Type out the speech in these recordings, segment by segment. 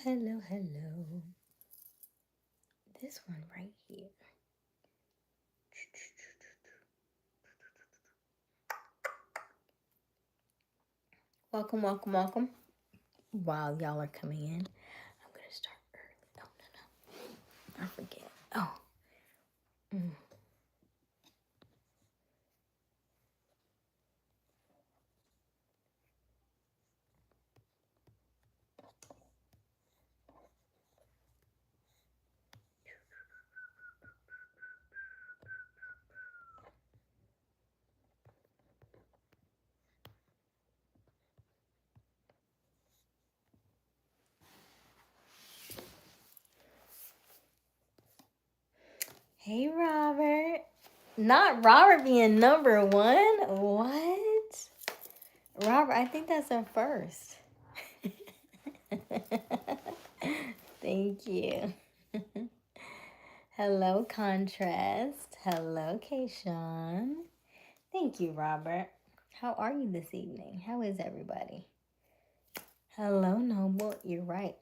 Hello. This one right here. Welcome. While y'all are coming in, I'm going to start early. No. I forget. Oh. Hey, Robert. Not Robert being number one? What? Robert, I think that's a first. Thank you. Hello, Contrast. Hello, Kayshawn. Thank you, Robert. How are you this evening? How is everybody? Hello, Noble. You're right.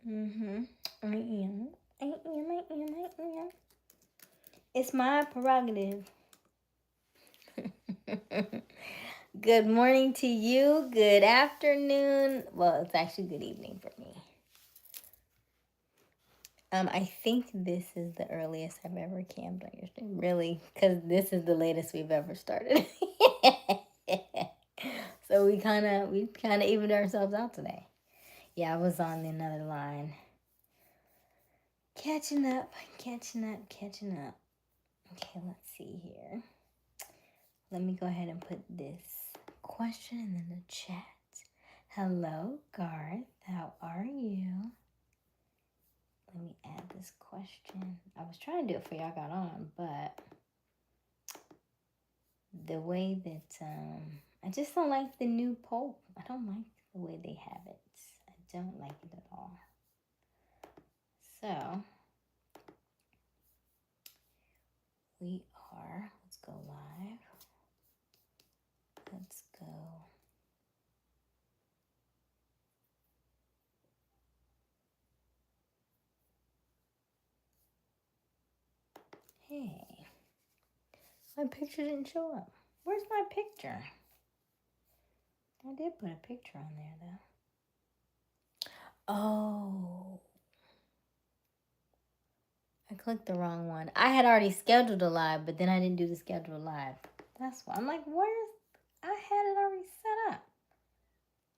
I am. It's my prerogative. Good morning to you. Good afternoon. Well, it's actually good evening for me. I think this is the earliest I've ever camped on your stream. Really? Because this is the latest we've ever started. So we kind of evened ourselves out today. Yeah, I was on another line. Catching up. Okay, let's see here. Let me go ahead and put this question in the chat. Hello, Garth. How are you? Let me add this question. I was trying to do it for y'all got on, but the way that I just don't like the new poll. I don't like the way they have it. I don't like it at all. So we are, let's go live. Let's go. Hey, my picture didn't show up. Where's my picture? I did put a picture on there though. Oh, I clicked the wrong one. I had already scheduled a live, but then I didn't do the scheduled live. That's why I'm like, where's, I had it already set up.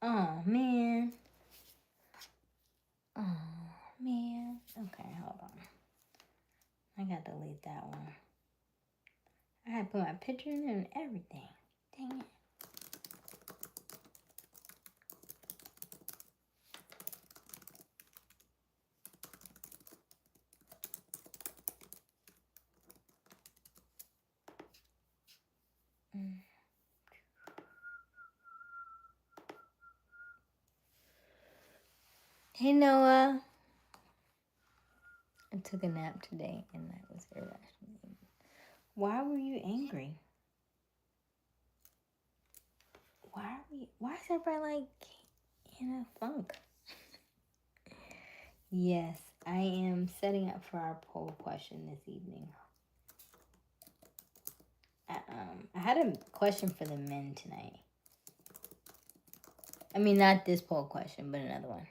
Oh, man. Okay, hold on. I gotta delete that one. I had to put my picture in there and everything. Dang it. Hey, Noah. I took a nap today and that was irrational. Why were you angry? Why is everybody like in a funk? Yes, I am setting up for our poll question this evening. I had a question for the men tonight. I mean, not this poll question, but another one.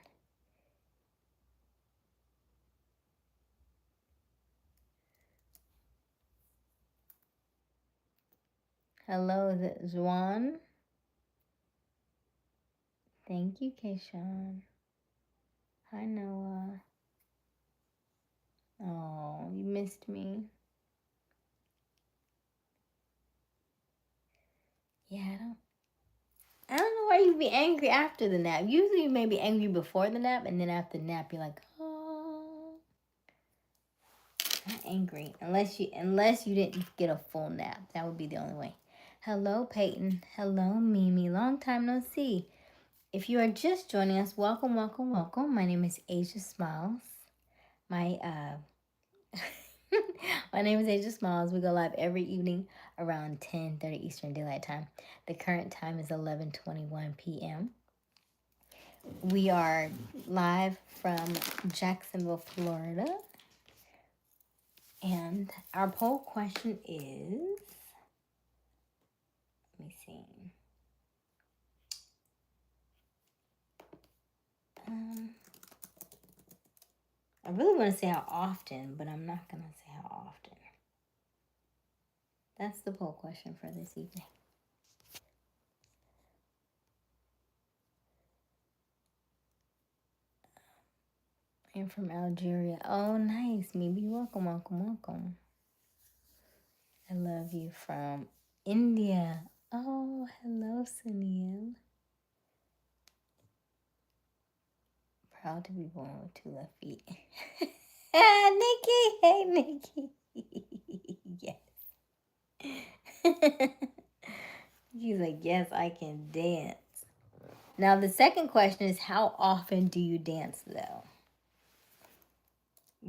Hello, is it Zwan? Thank you, Kayshawn. Hi, Noah. Oh, you missed me. Yeah, I don't know why you'd be angry after the nap. Usually you may be angry before the nap, and then after the nap you're like, oh. Not angry. Unless you didn't get a full nap. That would be the only way. Hello, Peyton. Hello, Mimi. Long time no see. If you are just joining us, welcome. My name is Aysia Smiles. My name is Aysia Smiles. We go live every evening around 10:30 Eastern Daylight Time. The current time is 11:21 p.m. We are live from Jacksonville, Florida. And our poll question is, let me see. I really want to say how often, but I'm not going to say how often. That's the poll question for this evening. I'm from Algeria. Oh, nice. Maybe welcome, welcome, welcome. I love you from India. Oh, hello, Sunil. Proud to be born with 2 left feet. Nikki, hey, Nikki. Yes. He's like, yes, I can dance. Now, the second question is, how often do you dance, though?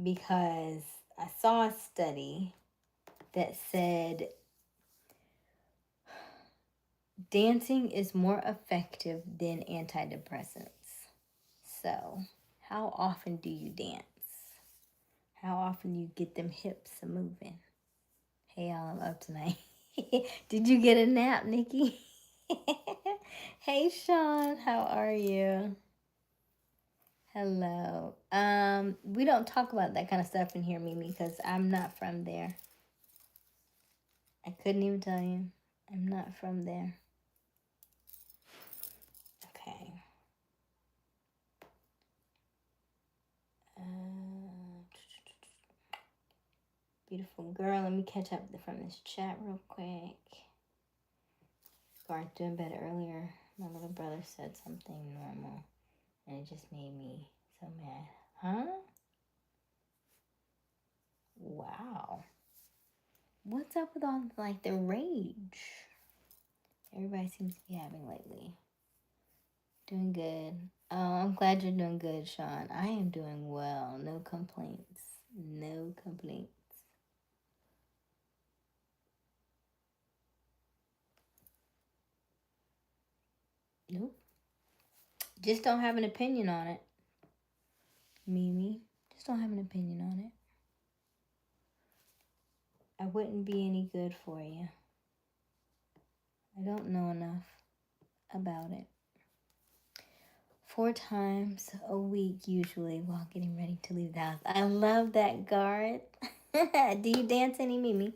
Because I saw a study that said dancing is more effective than antidepressants. So, how often do you dance? How often do you get them hips a moving? Hey, y'all, I'm up tonight. Did you get a nap, Nikki? Hey, Sean, how are you? Hello. We don't talk about that kind of stuff in here, Mimi, because I'm not from there. I couldn't even tell you. I'm not from there. Okay. Beautiful girl. Let me catch up from this chat real quick. Garth doing better earlier. My little brother said something normal, and it just made me so mad. Huh? Wow. What's up with all like the rage everybody seems to be having lately? Doing good. Oh, I'm glad you're doing good, Sean. I am doing well. No complaints. No complaints. Nope. Just don't have an opinion on it. Mimi. Just don't have an opinion on it. I wouldn't be any good for you. I don't know enough about it. 4 times a week usually while getting ready to leave the house. I love that, Garth. Do you dance any, Mimi?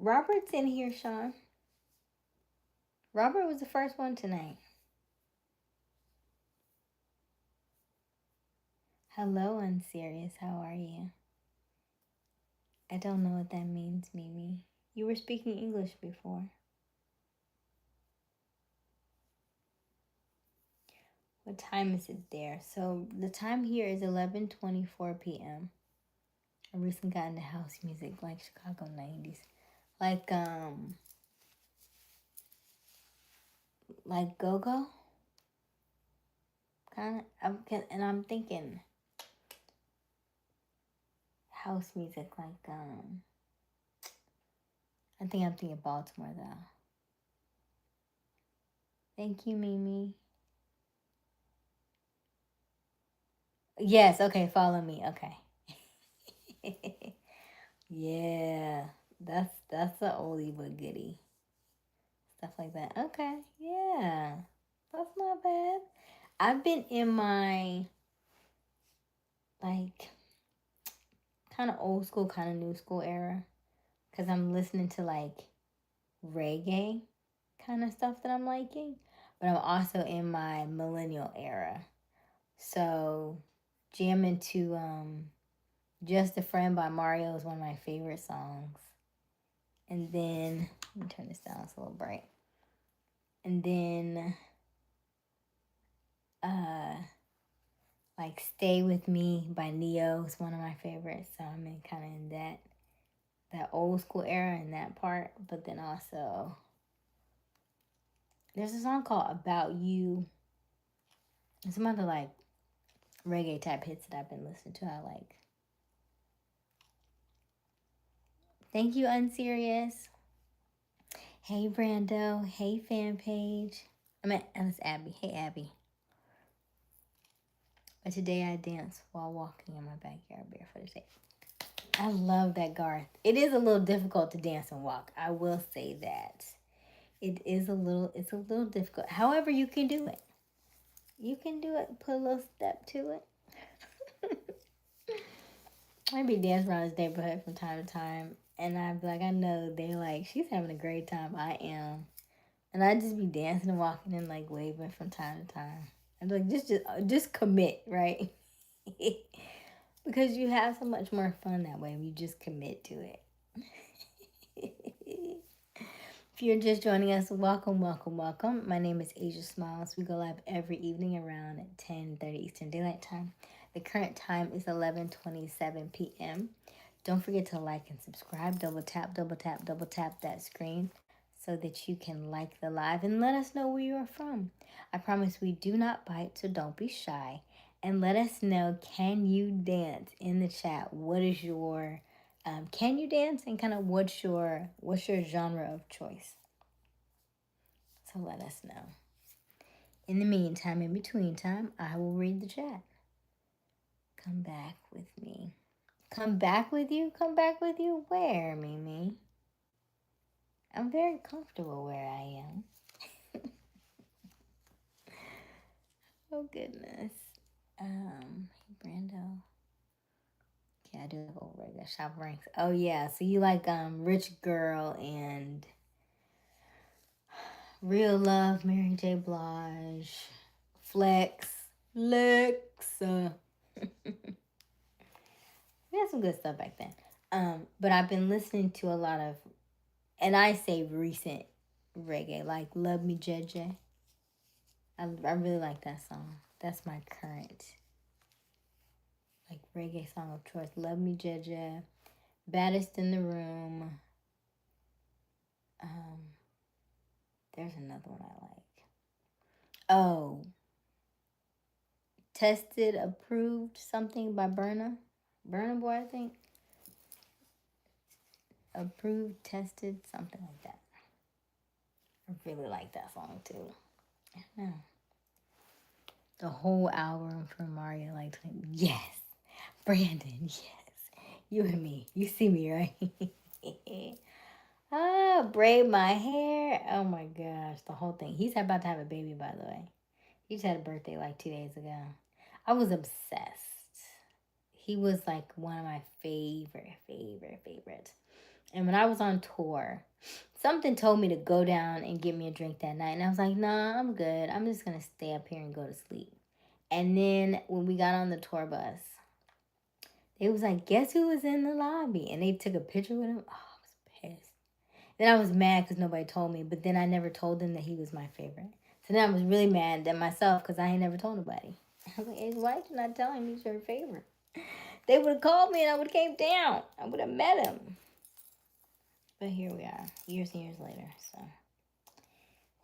Robert's in here, Sean. Robert was the first one tonight. Hello, Unserious. How are you? I don't know what that means, Mimi. You were speaking English before. What time is it there? So the time here is 11:24 p.m. I recently got into house music, like Chicago 90s. Like go-go? Kind of. And I'm thinking house music, like I think I'm thinking Baltimore, though. Thank you, Mimi. Yes, okay, follow me. Okay. Yeah, that's an oldie but goodie. Stuff like that. Okay, yeah, that's not bad. I've been in my like kind of old school, kind of new school era because I'm listening to like reggae kind of stuff that I'm liking, but I'm also in my millennial era. So jamming to Just a Friend by Mario is one of my favorite songs. And then, let me turn this down, it's a little bright. And then, like Stay With Me by Neo is one of my favorites. So I'm in kind of in that old school era in that part. But then also, there's a song called About You. And some other like reggae type hits that I've been listening to I like. Thank you, Unserious. Hey, Brando. Hey, fan page. That's Abby. Hey, Abby. But today I danced while walking in my backyard barefoot. I love that, Garth. It is a little difficult to dance and walk. I will say that. It's a little difficult. However, you can do it. You can do it. Put a little step to it. I be dancing around this neighborhood from time to time, and I be like, I know they like she's having a great time. I am, and I just be dancing and walking and like waving from time to time. I'm like, just commit, right? Because you have so much more fun that way if you just commit to it. If you're just joining us, welcome, welcome, welcome. My name is Aysia Smiles. We go live every evening around 10:30 Eastern Daylight Time. The current time is 11:27 p.m. Don't forget to like and subscribe. Double tap, double tap, double tap that screen so that you can like the live and let us know where you are from. I promise we do not bite, so don't be shy. And let us know, can you dance in the chat? What is your can you dance, and kind of what's your genre of choice? So let us know. In the meantime, in between time, I will read the chat. Come back with me. Come back with you? Come back with you? Where, Mimi? I'm very comfortable where I am. Oh, goodness. Hey, Brando. Yeah, I do have old regular shop ranks. Oh, yeah. So you like Rich Girl and Real Love, Mary J. Blige, Flex. We had some good stuff back then. But I've been listening to a lot of, and I say recent reggae, like Love Me Jeje. I really like that song. That's my current like reggae song of choice. Love Me Jeje, Baddest in the Room. There's another one I like. Oh, Tested, Approved, something by Burna Boy, I think. Approved, Tested, something like that. I really like that song too. I don't know. The whole album from Mario, like, yes, Brandon, yes, you and me, you see me, right? Braid my hair. Oh my gosh, the whole thing. He's about to have a baby, by the way. He just had a birthday like 2 days ago. I was obsessed. He was like one of my favorites. And when I was on tour, something told me to go down and get me a drink that night. And I was like, nah, I'm good. I'm just going to stay up here and go to sleep. And then when we got on the tour bus, it was like, guess who was in the lobby? And they took a picture with him. Oh, I was pissed. Then I was mad because nobody told me. But then I never told them that he was my favorite. So then I was really mad at myself because I ain't never told nobody. I was like, hey, why did you not tell him he's your favorite? They would have called me and I would have came down. I would have met him. But here we are, years and years later. So,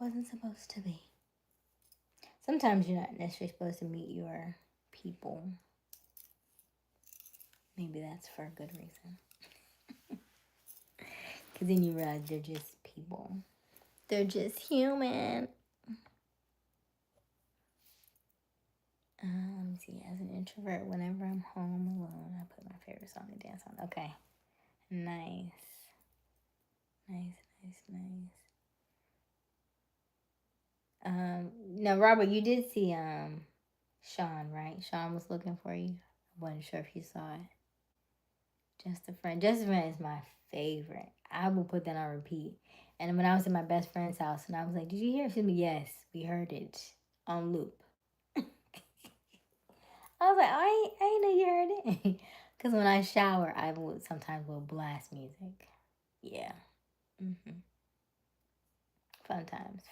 wasn't supposed to be. Sometimes you're not necessarily supposed to meet your people. Maybe that's for a good reason. Because then you realize they're just people. They're just human. Let me see. As an introvert, whenever I'm home alone, I put my favorite song to dance on. Okay. Nice. No, Robert, you did see Sean, right? Sean was looking for you. I wasn't sure if you saw it. Just a Friend. Just a Friend is my favorite. I will put that on repeat. And when I was at my best friend's house, and I was like, "Did you hear it?" She said, "Yes, we heard it on loop." I was like, I ain't know you heard it. Because when I shower, I would sometimes will blast music. Yeah. Mm-hmm. Fun times.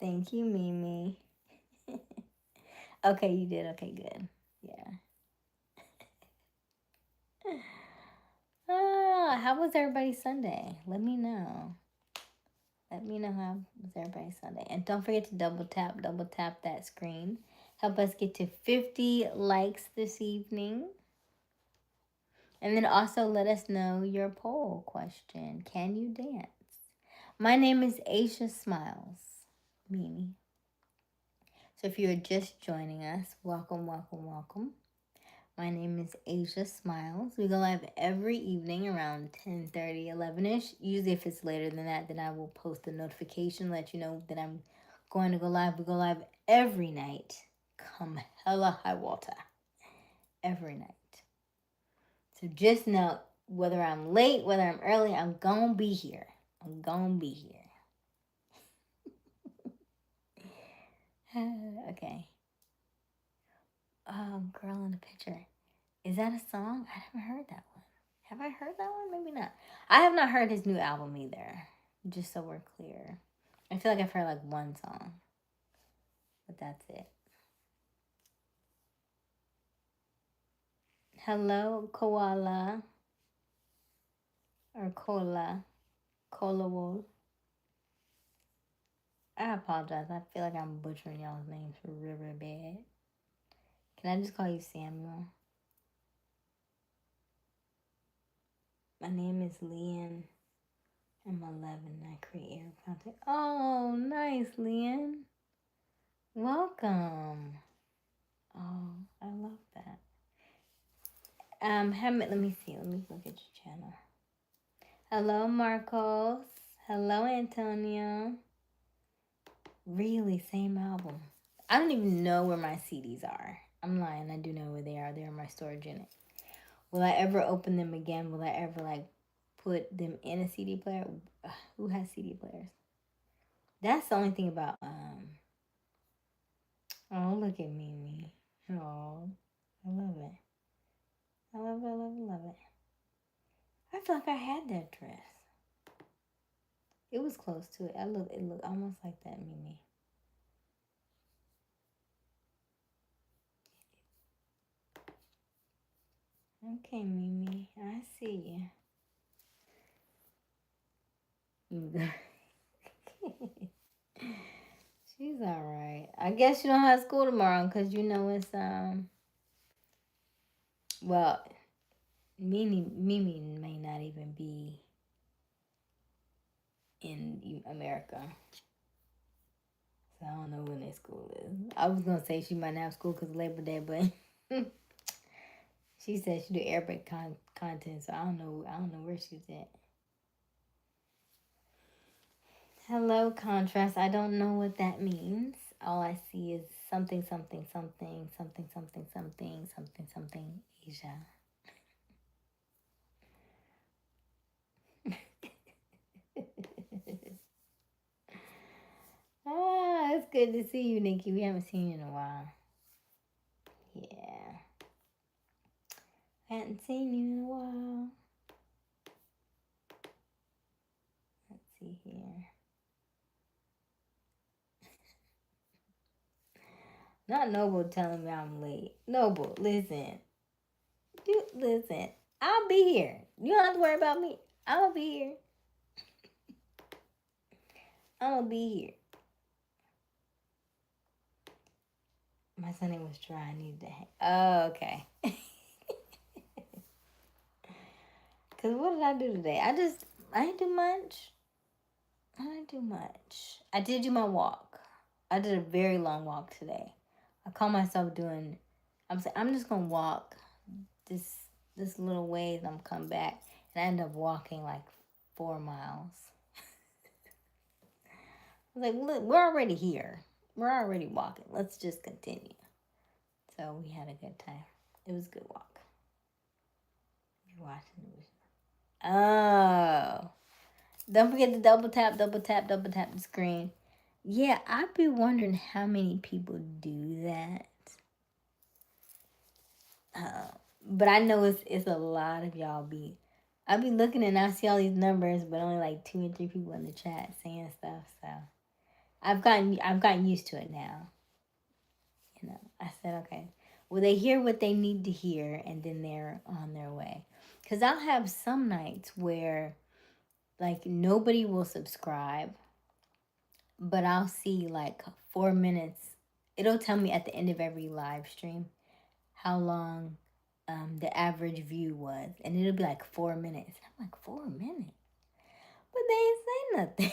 Thank you, Mimi. Okay, you did. Okay, good. Yeah. How was everybody's Sunday? Let me know. Let me know how was everybody's Sunday. And don't forget to double tap that screen. Help us get to 50 likes this evening. And then also let us know your poll question. Can you dance? My name is Aysia Smiles. Mimi. So if you're just joining us, welcome, welcome, welcome. My name is Aysia Smiles. We go live every evening around 10:30, 11ish. Usually if it's later than that, then I will post a notification, let you know that I'm going to go live. We go live every night. Come hella high water. Every night. So just know, whether I'm late, whether I'm early, I'm gonna be here. I'm gonna be here. Okay. Girl in the picture. Is that a song? I haven't heard that one. Have I heard that one? Maybe not. I have not heard his new album either. Just so we're clear. I feel like I've heard like one song. But that's it. Hello, Koala. Or Cola. Cola Wool. I apologize. I feel like I'm butchering y'all's names really bad. Can I just call you Samuel? My name is Leanne. I'm 11. I create air content. Oh, nice, Leanne. Welcome. Oh, I love that. Let me see. Let me look at your channel. Hello, Marcos. Hello, Antonio. Really, same album. I don't even know where my CDs are. I'm lying. I do know where they are. They're in my storage unit. Will I ever open them again? Will I ever like put them in a CD player? Who has CD players? That's the only thing about Oh, look at Mimi. Oh, I love it. I love it, I love it, love it. I feel like I had that dress. It was close to it. It looked almost like that, Mimi. Okay, Mimi. I see you. She's all right. I guess you don't have school tomorrow because you know it's well, Mimi may not even be in America. So I don't know when their school is. I was gonna say she might not have school because Labor Day, but she said she do Arabic content, so I don't know. I don't know where she's at. Hello, contrast. I don't know what that means. All I see is something, something, something, something, something, something, something, something. Asia. Ah, it's good to see you, Nikki. We haven't seen you in a while. Yeah. Hadn't seen you in a while. Let's see here. Not Noble telling me I'm late. Noble, listen. Listen. I'll be here. You don't have to worry about me. I'm gonna be here. I'm gonna be here. My Sunday was dry. I needed to Oh, okay. Cause what did I do today? I didn't do much. I didn't do much. I did do my walk. I did a very long walk today. I call myself doing. I'm saying I'm just gonna walk this little way, and I'm come back, and I end up walking like 4 miles. I was like, look, we're already here. We're already walking. Let's just continue. So we had a good time. It was a good walk. You're watching it. Oh. Don't forget to double tap, double tap, double tap the screen. Yeah, I'd be wondering how many people do that. But I know it's a lot of y'all be. I be looking and I see all these numbers, but only like 2 or 3 people in the chat saying stuff. So I've gotten used to it now. You know, I said okay. Well, they hear what they need to hear, and then they're on their way. Cause I'll have some nights where, like, nobody will subscribe, but I'll see like 4 minutes. It'll tell me at the end of every live stream how long the average view was, and it'll be like 4 minutes. I'm like, 4 minutes, but they ain't say nothing.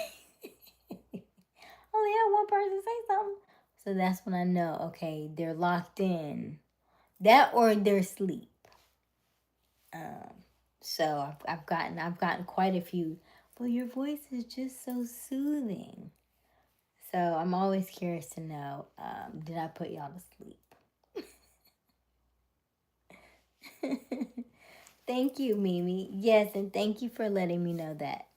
Only had one person say something, so that's when I know. Okay, they're locked in. That or they're asleep. So I've gotten quite a few. Well, your voice is just so soothing. So I'm always curious to know, did I put y'all to sleep? Thank you, Mimi. Yes, and thank you for letting me know that.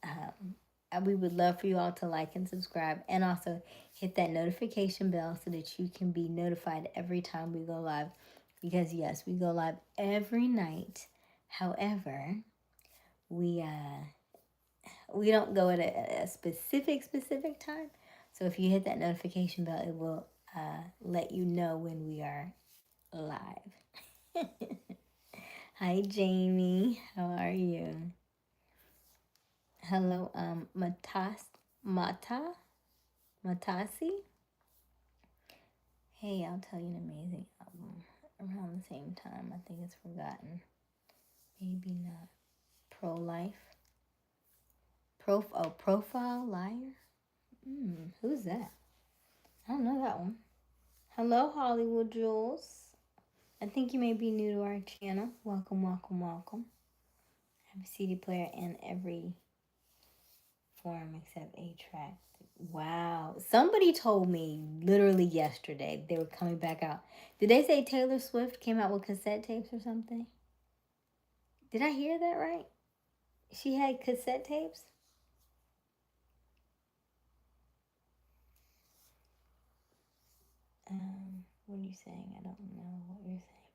We would love for you all to like and subscribe, and also hit that notification bell so that you can be notified every time we go live. Because yes, we go live every night. However, we don't go at a specific time. So if you hit that notification bell, it will let you know when we are live. Hi, Jamie. How are you? Hello, Matasi. Hey, I'll tell you an amazing album around the same time. I think it's Forgotten. Maybe not. Pro-life. Profile liar. Who's that? I don't know that one. Hello, Hollywood Jules. I think you may be new to our channel. Welcome, welcome, welcome. I have a CD player in every form except 8-track. Wow. Somebody told me literally yesterday they were coming back out. Did they say Taylor Swift came out with cassette tapes or something? Did I hear that right? She had cassette tapes? What are you saying? I don't know what you're saying.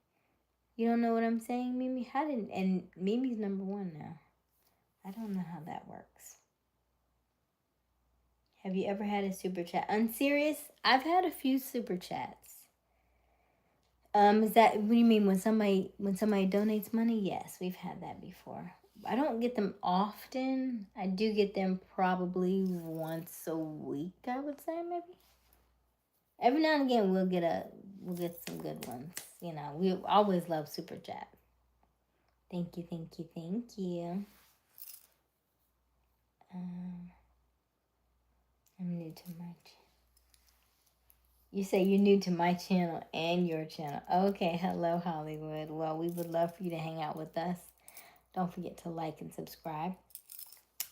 You don't know what I'm saying, Mimi? How did and Mimi's number one now. I don't know how that works. Have you ever had a super chat? Unserious? I've had a few super chats. Is that what do you mean when somebody donates money? Yes, we've had that before. I don't get them often. I do get them probably once a week, I would say, maybe. Every now and again we'll get some good ones. You know, we always love super chat. Thank you, thank you, thank you. I'm new to my channel. You say you're new to my channel and your channel. Okay, hello Hollywood. Well, we would love for you to hang out with us. Don't forget to like and subscribe.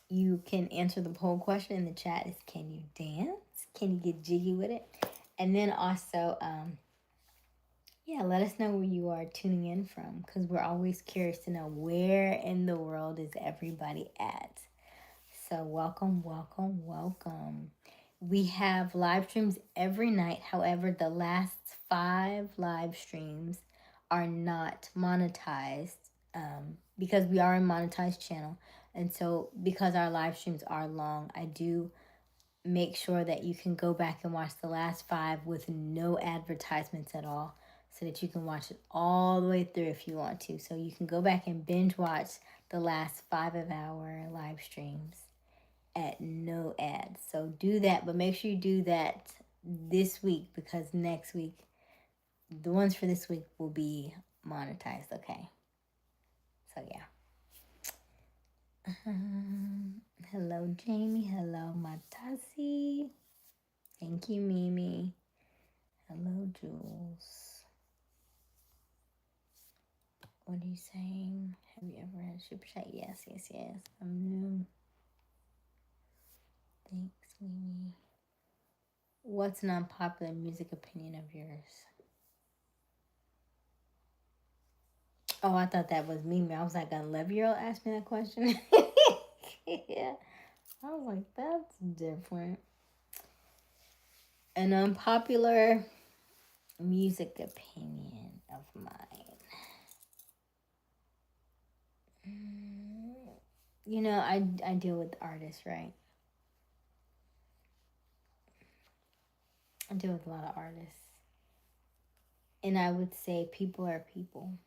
You can answer the poll question in the chat is, can you dance? Can you get jiggy with it? And then also, let us know where you are tuning in from, because we're always curious to know where in the world is everybody at. So welcome, welcome, welcome. We have live streams every night. However, the last 5 live streams are not monetized because we are a monetized channel. And so because our live streams are long, I do make sure that you can go back and watch the last 5 with no advertisements at all, so that you can watch it all the way through if you want to. So you can go back and binge watch the last 5 of our live streams at no ads. So do that, but make sure you do that this week, because next week, the ones for this week will be monetized, okay? So yeah. Hello, Jamie. Hello, Matasi. Thank you, Mimi. Hello, Jules. What are you saying? Have you ever had a super chat? Yes, yes, yes. I'm new. Thanks, Mimi. What's an unpopular music opinion of yours? Oh, I thought that was Mimi. I was like, a 11-year-old asked me that question. Yeah. I was like, that's different. An unpopular music opinion of mine. You know, I deal with artists, right? I deal with a lot of artists. And I would say people are people.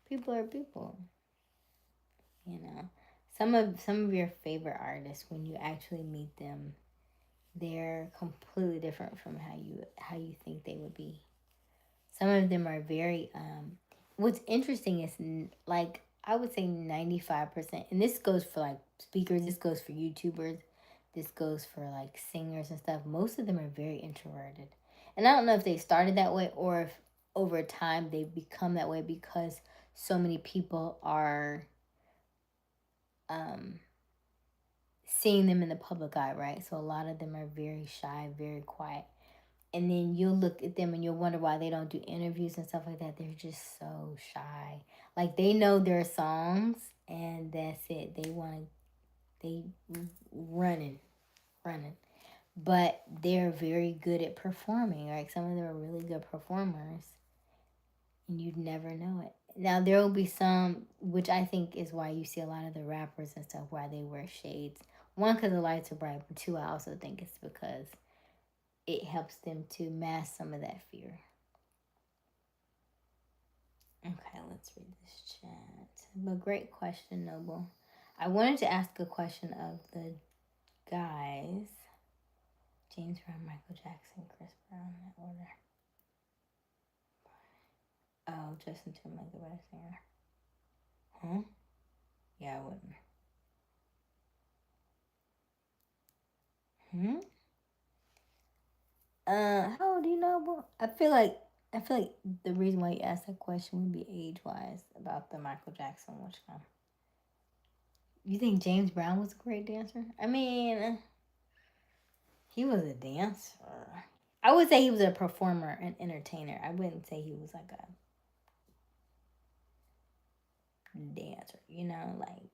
People are people. You know, some of your favorite artists, when you actually meet them, they're completely different from how you think they would be. Some of them are very. What's interesting is like I would say 95%, and this goes for like speakers. This goes for YouTubers. This goes for like singers and stuff. Most of them are very introverted, and I don't know if they started that way or if over time they've become that way because so many people are um, seeing them in the public eye, right? So a lot of them are very shy, very quiet. And then you'll look at them and you'll wonder why they don't do interviews and stuff like that. They're just so shy. Like they know their songs and that's it. They running, running. But they're very good at performing. Like some of them are really good performers and you'd never know it. Now there will be some, which I think is why you see a lot of the rappers and stuff, why they wear shades. One, because the lights are bright, but two, I also think it's because it helps them to mask some of that fear. Okay, let's read this chat. But great question, Noble. I wanted to ask a question of the guys. James Brown, Michael Jackson, Chris Brown, in that order. Oh, Justin Timberlake, the better singer. Huh? Yeah, I wouldn't. How old do you know? I feel like the reason why you asked that question would be age wise about the Michael Jackson, which one? You think James Brown was a great dancer? I mean, he was a dancer. I would say he was a performer and entertainer. I wouldn't say he was like a dancer. You know, like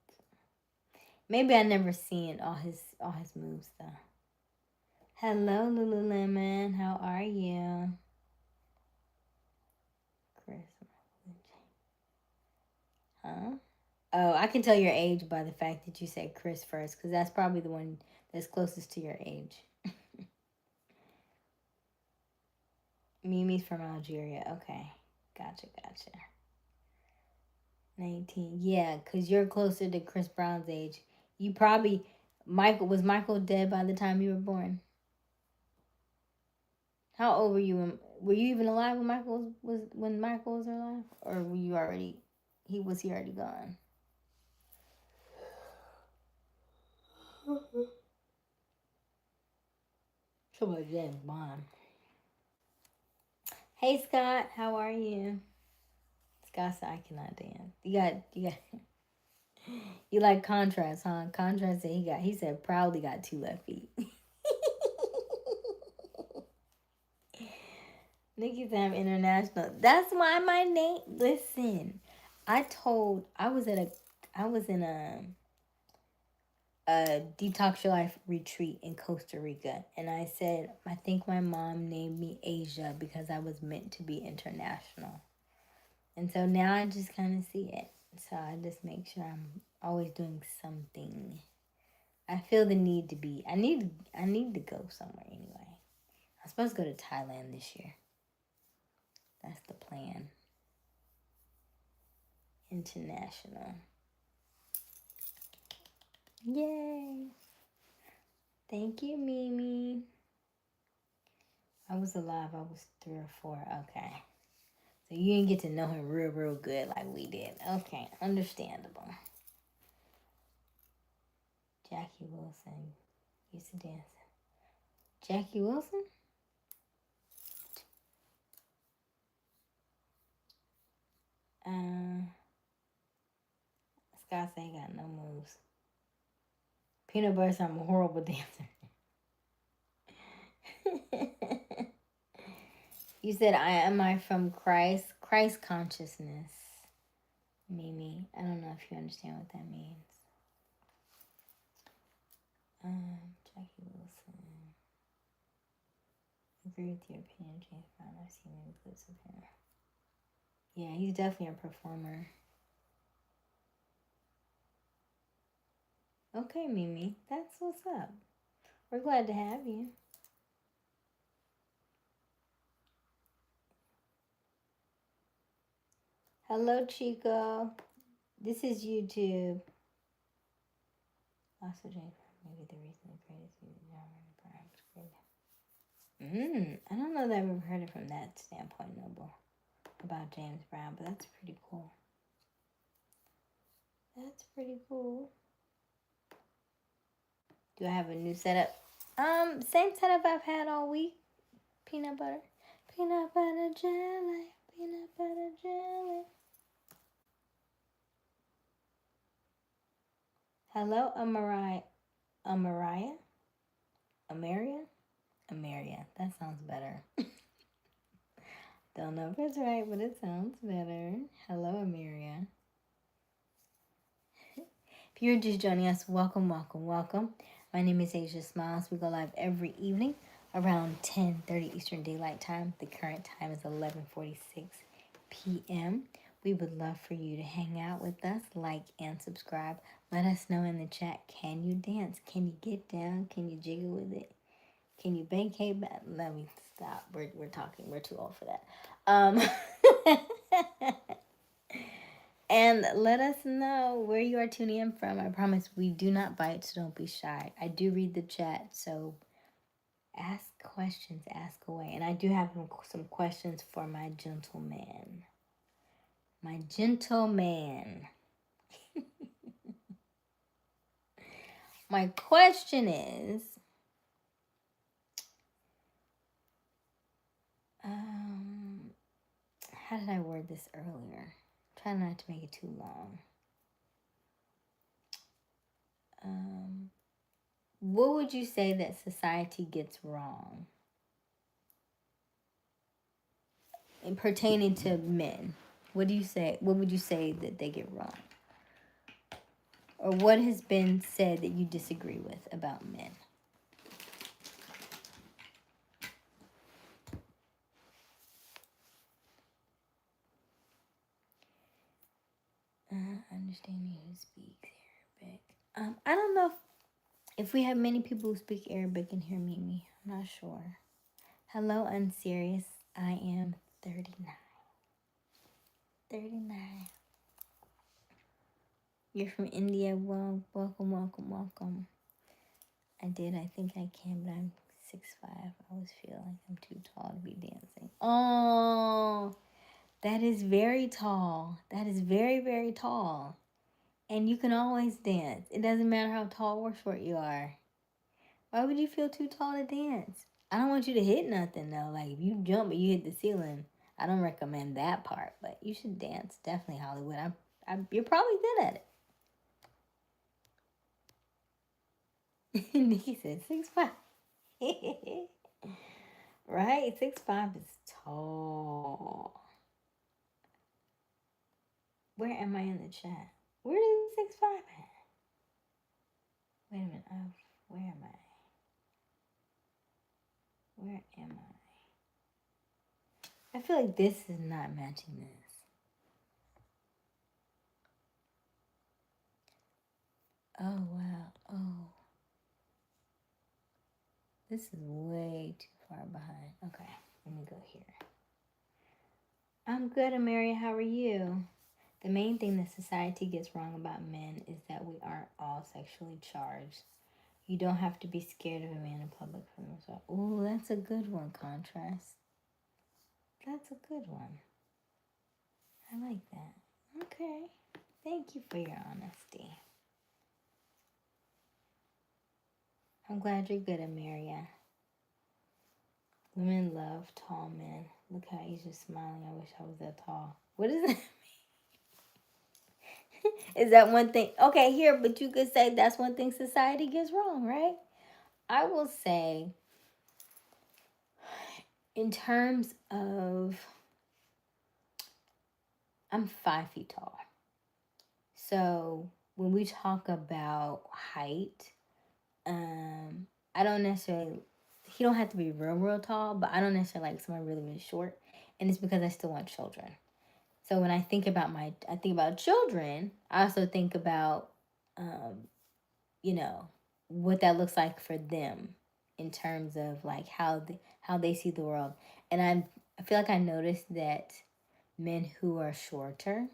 maybe I never seen all his moves though. Hello, Lululemon. How are you, Chris? Huh? Oh, I can tell your age by the fact that you said Chris first, because that's probably the one that's closest to your age. Mimi's from Algeria. Okay. Gotcha. 19. Yeah, because you're closer to Chris Brown's age. You probably. Was Michael dead by the time you were born? How old were you? Were you even alive when Michael was alive? Or were you already. He already gone? Somebody James Bond. Hey Scott, how are you? Scott said I cannot dance. You got you like contrast, huh? Contrast said he said proudly got 2 left feet. Nikki said I'm international. That's why my name. Listen, I was in a detox your life retreat in Costa Rica, and I said I think my mom named me Aysia because I was meant to be international. And so now I just kind of see it. So I just make sure I'm always doing something. I feel the need to be. I need to go somewhere anyway. I'm supposed to go to Thailand this year. That's the plan. International. Yay. Thank you, Mimi. I was alive. I was 3 or 4. Okay. So you didn't get to know him real good like we did. Okay, understandable. Jackie Wilson used to dance. Jackie Wilson? Scott say got no moves. Peanut butter, I'm a horrible dancer. You said am I from Christ consciousness. Mimi. I don't know if you understand what that means. Jackie Wilson. Agree with your opinion, James Brown. I've seen many clips of him. Yeah, he's definitely a performer. Okay, Mimi. That's what's up. We're glad to have you. Hello, Chico. This is YouTube. Also, James, maybe the reason the greatest music genre perhaps great. I don't know that I've ever heard it from that standpoint, Noble. about James Brown, but that's pretty cool. That's pretty cool. Do I have a new setup? Same setup I've had all week. Peanut butter. Peanut butter jelly. Peanut butter jelly. Hello, Amaria. Amaria? Amaria? Amaria. That sounds better. Don't know if it's right, but it sounds better. Hello, Amaria. If you're just joining us, welcome, welcome, welcome. My name is Aysia Smiles. We go live every evening around 10:30 Eastern Daylight Time. The current time is 11:46 p.m. We would love for you to hang out with us, like and subscribe. Let us know in the chat, can you dance? Can you get down? Can you jiggle with it? Can you bake cake? Let me stop. We're talking. We're too old for that. And let us know where you are tuning in from. I promise we do not bite, so don't be shy. I do read the chat, so ask questions, ask away. And I do have some questions for my gentleman. My gentleman. My question is, how did I word this earlier? Try not to make it too long. What would you say that society gets wrong in pertaining to men? What do you say? What would you say that they get wrong? Or what has been said that you disagree with about men? Understanding who speaks Arabic. I don't know if we have many people who speak Arabic and hear Mimi. I'm not sure. Hello, unserious. I am 39. 39. You're from India. Well, welcome, welcome, welcome. I think I can, but I'm 6'5". I always feel like I'm too tall to be dancing. Oh, that is very tall. That is very, very tall. And you can always dance. It doesn't matter how tall or short you are. Why would you feel too tall to dance? I don't want you to hit nothing, though. Like, if you jump and you hit the ceiling, I don't recommend that part. But you should dance. Definitely, Hollywood. You're probably good at it. Nikki said 6'5". Right? 6'5" is tall. Where am I in the chat? Where is 6'5" at? Wait a minute. Where am I? Where am I? I feel like this is not matching this. Oh, wow. Oh. This is way too far behind. Okay, let me go here. I'm good, Amaria. How are you? The main thing that society gets wrong about men is that we aren't all sexually charged. You don't have to be scared of a man in public for himself. Ooh, that's a good one, Contrast. That's a good one. I like that. Okay. Thank you for your honesty. I'm glad you're good, Amaria. Women love tall men. Look how he's just smiling. I wish I was that tall. What does that mean? Is that one thing? Okay, here, but you could say that's one thing society gets wrong, right? I will say, in terms of, I'm 5 feet tall. So when we talk about height, I don't necessarily, he don't have to be real, real tall, but I don't necessarily like someone really, really short. And it's because I still want children. So when I think about children, I also think about, what that looks like for them in terms of like how they see the world. And I feel like I noticed that men who are shorter,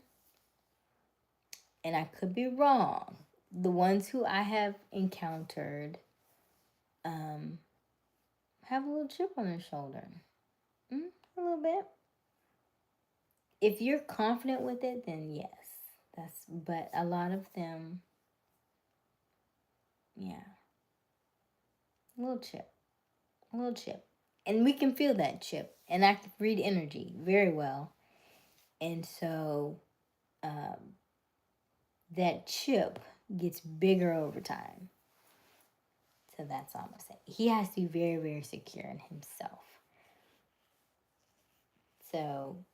and I could be wrong, the ones who I have encountered have a little chip on their shoulder. A little bit. if you're confident with it, then yes. But a lot of them, yeah, a little chip, a little chip. And we can feel that chip. And I can read energy very well. And so um, that chip gets bigger over time. So that's all I'm gonna say. He has to be very, very secure in himself. So,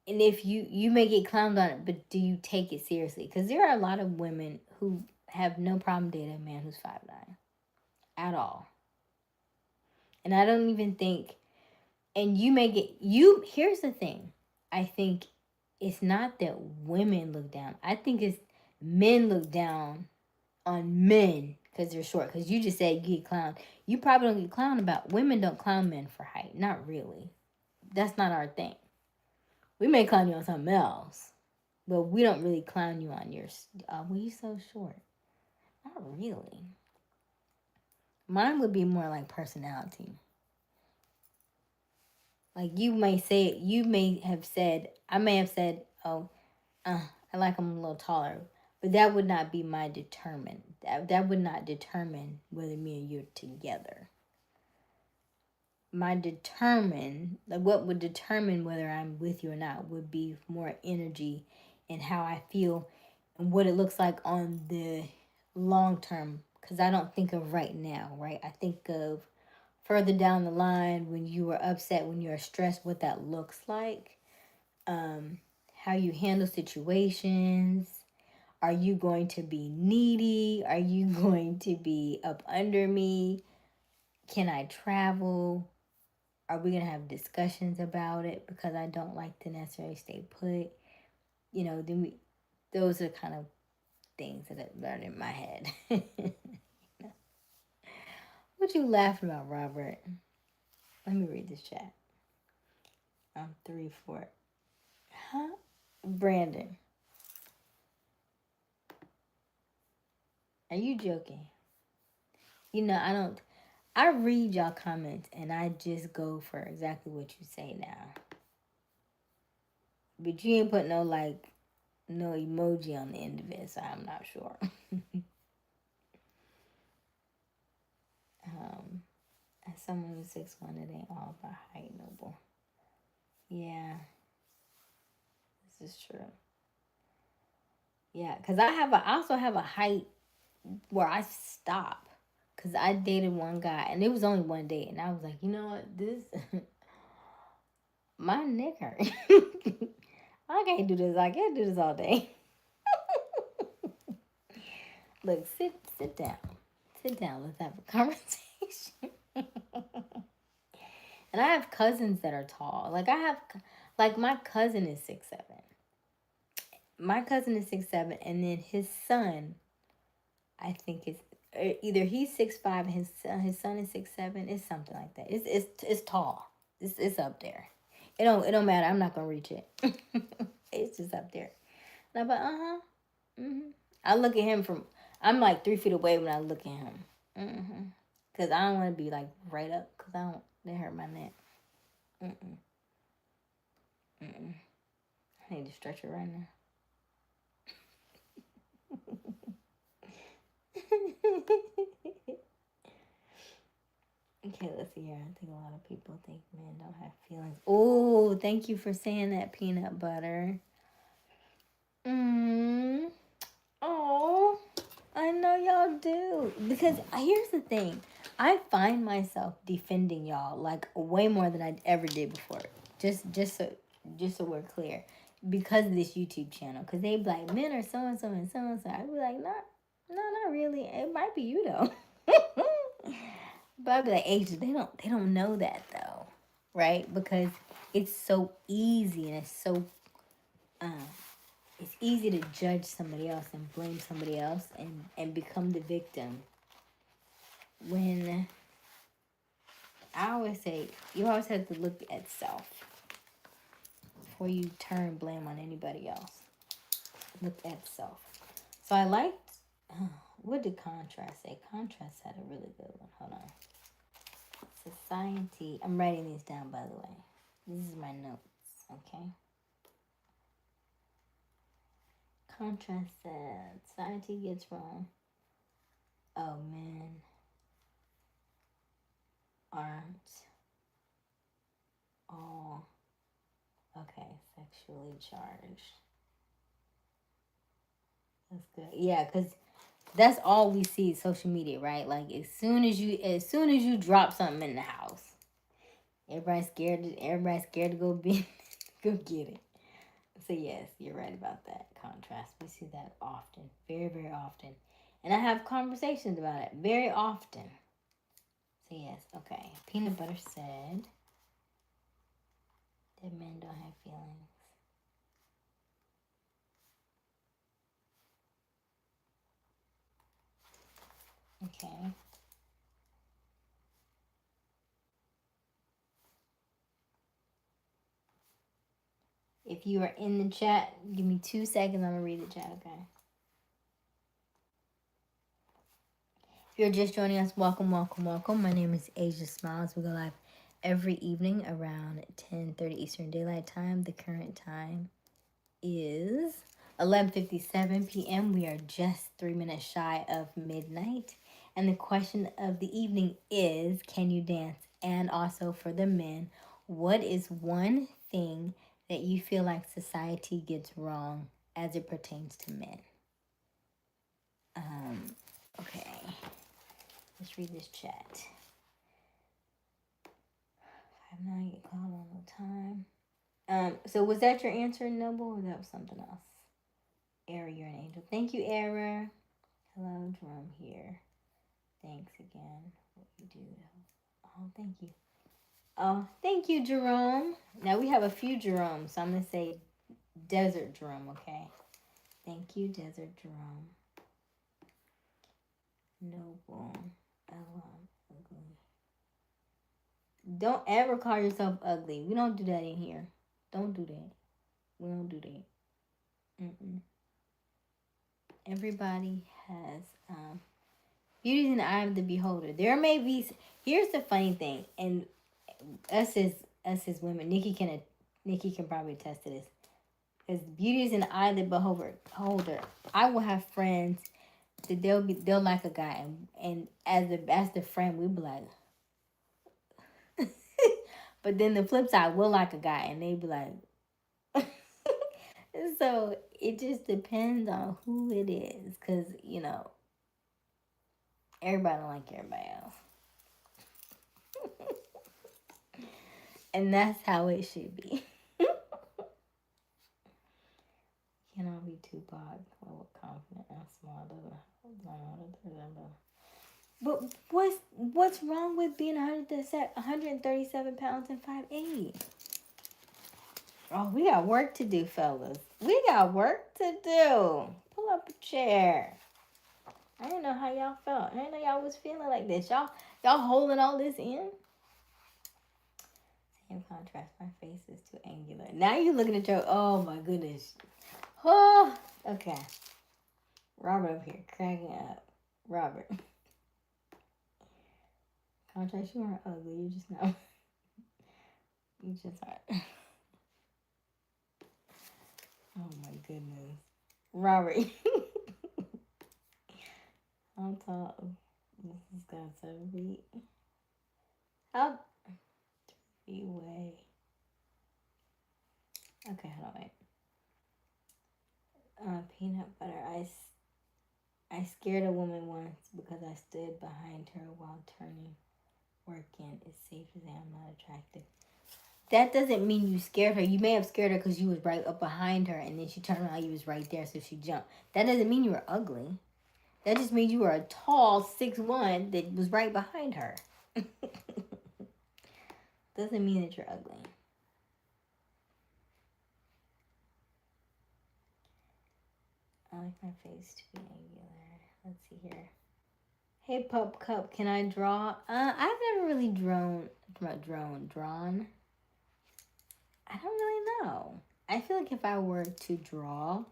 and if you may get clowned on it, but do you take it seriously? Because there are a lot of women who have no problem dating a man who's 5'9" at all. And I don't even think, and you may get, here's the thing. I think it's not that women look down. I think it's men look down on men because they're short. Because you just said you get clowned. You probably don't get clowned about, women don't clown men for height. Not really. That's not our thing. We may clown you on something else, but we don't really clown you on your, well, you so short. Not really. Mine would be more like personality. Like you may have said, I may have said, oh, I like him a little taller, but that would not be my determine. That would not determine whether me and you are together. What would determine whether I'm with you or not would be more energy and how I feel and what it looks like on the long term. Because I don't think of right now, right? I think of further down the line when you were upset, when you're stressed, what that looks like, how you handle situations. Are you going to be needy? Are you going to be up under me? Can I travel? Are we going to have discussions about it because I don't like to necessarily stay put? Those are kind of things that I've learned in my head. What you laughing about, Robert? Let me read this chat. I'm 3, 4. Huh? Brandon, are you joking? I read y'all comments and I just go for exactly what you say now. But you ain't put no emoji on the end of it, so I'm not sure. As someone who's 6'1", it ain't all about height, noble. Yeah, this is true. Yeah, because I also have a height where I stop. Because I dated one guy, and it was only one date, and I was like, you know what, this, my neck hurt. I can't do this. I can't do this all day. Look, sit down. Sit down. Let's have a conversation. And I have cousins that are tall. My cousin is 6'7". My cousin is 6'7", and then his son, I think is either he's 6'5", and his son is 6'7". It's something like that. It's tall. It's up there. It don't matter. I'm not gonna reach it. It's just up there. And I'm like, I look at him from. I'm like 3 feet away when I look at him. Cause I don't want to be like right up. Cause I don't. They hurt my neck. I need to stretch it right now. Okay, let's see here. I think a lot of people think men don't have feelings. Oh, thank you for saying that, peanut butter. Oh, I know y'all do. Because here's the thing. I find myself defending y'all like way more than I ever did before. Just so we're clear. Because of this YouTube channel. Because they be like, men are so-and-so and so-and-so. I be like, no, not really. It might be you though. But I'd be like, Aysia, they don't know that though. Right? Because it's so easy and it's easy to judge somebody else and blame somebody else and become the victim. When I always say, you always have to look at self before you turn blame on anybody else. Look at self. So I liked, what did Contrast say? Contrast had a really good one. Hold on. Society. I'm writing these down, by the way. This is my notes, okay? Contrast said, society gets wrong. Oh, men aren't all, okay, sexually charged. That's good. Yeah, because that's all we see social media, right? Like as soon as you drop something in the house, everybody's scared to go go get it. So yes, you're right about that contrast. We see that often, very, very often. And I have conversations about it very often. So yes, okay. Peanut butter said that men don't have feelings. Okay. If you are in the chat, give me 2 seconds. I'm gonna read the chat, okay? If you're just joining us, welcome, welcome, welcome. My name is Aysia Smiles. We go live every evening around 10:30 Eastern Daylight Time. The current time is 11:57 p.m. We are just 3 minutes shy of midnight. And the question of the evening is, can you dance? And also for the men, what is one thing that you feel like society gets wrong as it pertains to men? Okay. Let's read this chat. 5-9, get called on no time. So was that your answer, Noble, or that was something else? Era, you're an angel. Thank you, Era. Hello, Jerome here. Thanks again. What you do. Oh, thank you. Oh, thank you, Jerome. Now we have a few Jeromes, so I'm gonna say Desert Jerome, okay? Thank you, Desert Jerome. Noble. Ugly. Don't ever call yourself ugly. We don't do that in here. Don't do that. We don't do that. Everybody has beauty in the eye of the beholder. There may be. Here's the funny thing, and us as women, Nikki can probably attest to this. Because beauty is in the eye of the beholder. I will have friends that they'll like a guy, and as the friend, we be like. But then the flip side, we'll like a guy, and they be like. So it just depends on who it is, because everybody don't like everybody else. And that's how it should be. Cannot be too bad. Well, confident and smart. But what's wrong with being 137 pounds and 5'8"? Oh, we got work to do, fellas. We got work to do. Pull up a chair. I didn't know how y'all felt. I didn't know y'all was feeling like this. Y'all holding all this in? In contrast, my face is too angular. Now you're looking at your, oh my goodness. Oh, okay. Robert up here cracking up. Robert. Contrast, you aren't ugly. You just know. You just aren't. Oh my goodness. Robert. How tall? This is got 7 feet. How 3 feet away? Okay, hold on, wait. Peanut butter. I scared a woman once because I stood behind her while turning work in. It's safe to say I'm not attractive. That doesn't mean you scared her. You may have scared her because you was right up behind her, and then she turned around, you was right there, so she jumped. That doesn't mean you were ugly. That just means you were a tall 6'1" that was right behind her. Doesn't mean that you're ugly. I like my face to be angular. Let's see here. Hey, Pup Cup, can I draw? I've never really drawn. I don't really know. I feel like if I were to draw,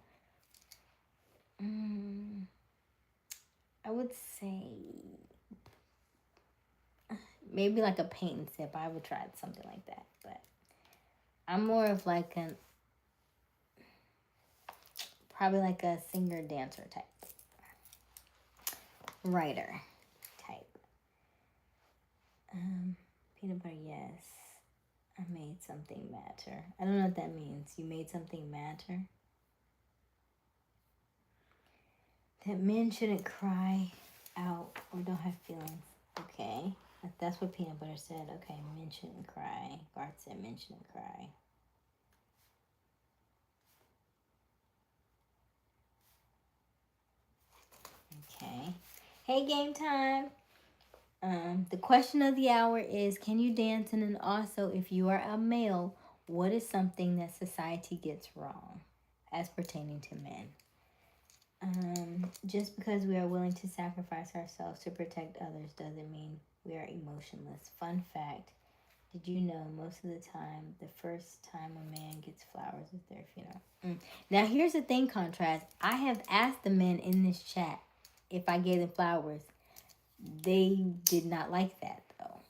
I would say maybe like a paint and sip. I would try something like that. But I'm more of like an Probably like a singer, dancer type. Writer type. Peanut butter, yes. I made something matter. I don't know what that means. You made something matter? That men shouldn't cry out or don't have feelings. Okay. That's what Peanut Butter said. Okay, men shouldn't cry. Garth said men shouldn't cry. Okay. Hey, game time. The question of the hour is, can you dance? And then also, if you are a male, what is something that society gets wrong as pertaining to men? Just because we are willing to sacrifice ourselves to protect others doesn't mean we are emotionless. Fun fact, did you know most of the time, the first time a man gets flowers is their funeral? Now, here's the thing, contrast. I have asked the men in this chat if I gave them flowers. They did not like that, though.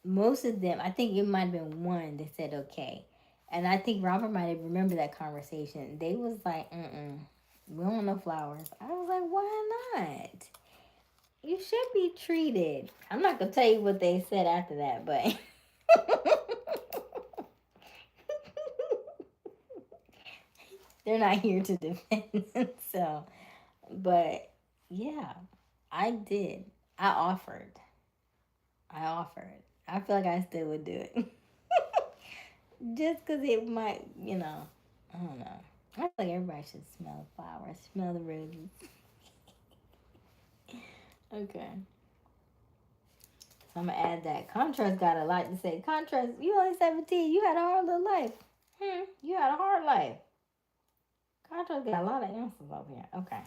Most of them, I think it might have been one that said okay. And I think Robert might have remembered that conversation. They was like, we don't want no flowers. I was like, why not? You should be treated. I'm not going to tell you what they said after that, but... They're not here to defend themselves. But, yeah, I did. I offered. I feel like I still would do it. Just because it might, I don't know. I feel like everybody should smell flowers, smell the roses. Okay. So I'm going to add that. Contrast got a lot to say. Contrast, you only 17. You had a hard little life. You had a hard life. Contrast got a lot of answers over here. Okay.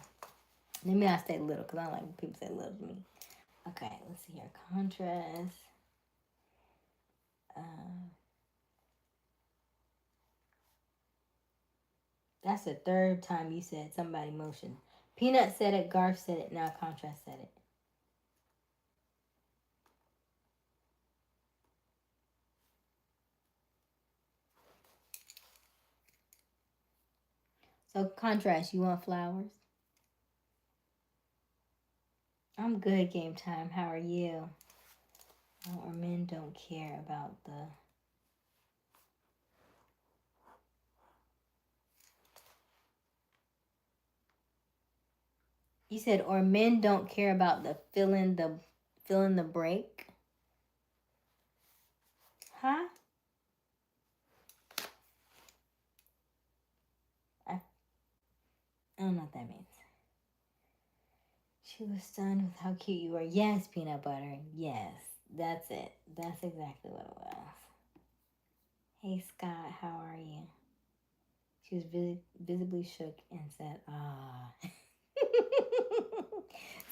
Let me not stay little because I don't like when people say little to me. Okay, let's see here. Contrast. That's the third time you said somebody motion. Peanut said it, Garth said it, now Contrast said it. So Contrast, you want flowers? I'm good, game time. How are you? Or men don't care about the... You said, or men don't care about the filling the break? Huh? I don't know what that means. She was stunned with how cute you were. Yes, Peanut Butter. Yes, that's it. That's exactly what it was. Hey, Scott, how are you? She was visibly shook and said, ah.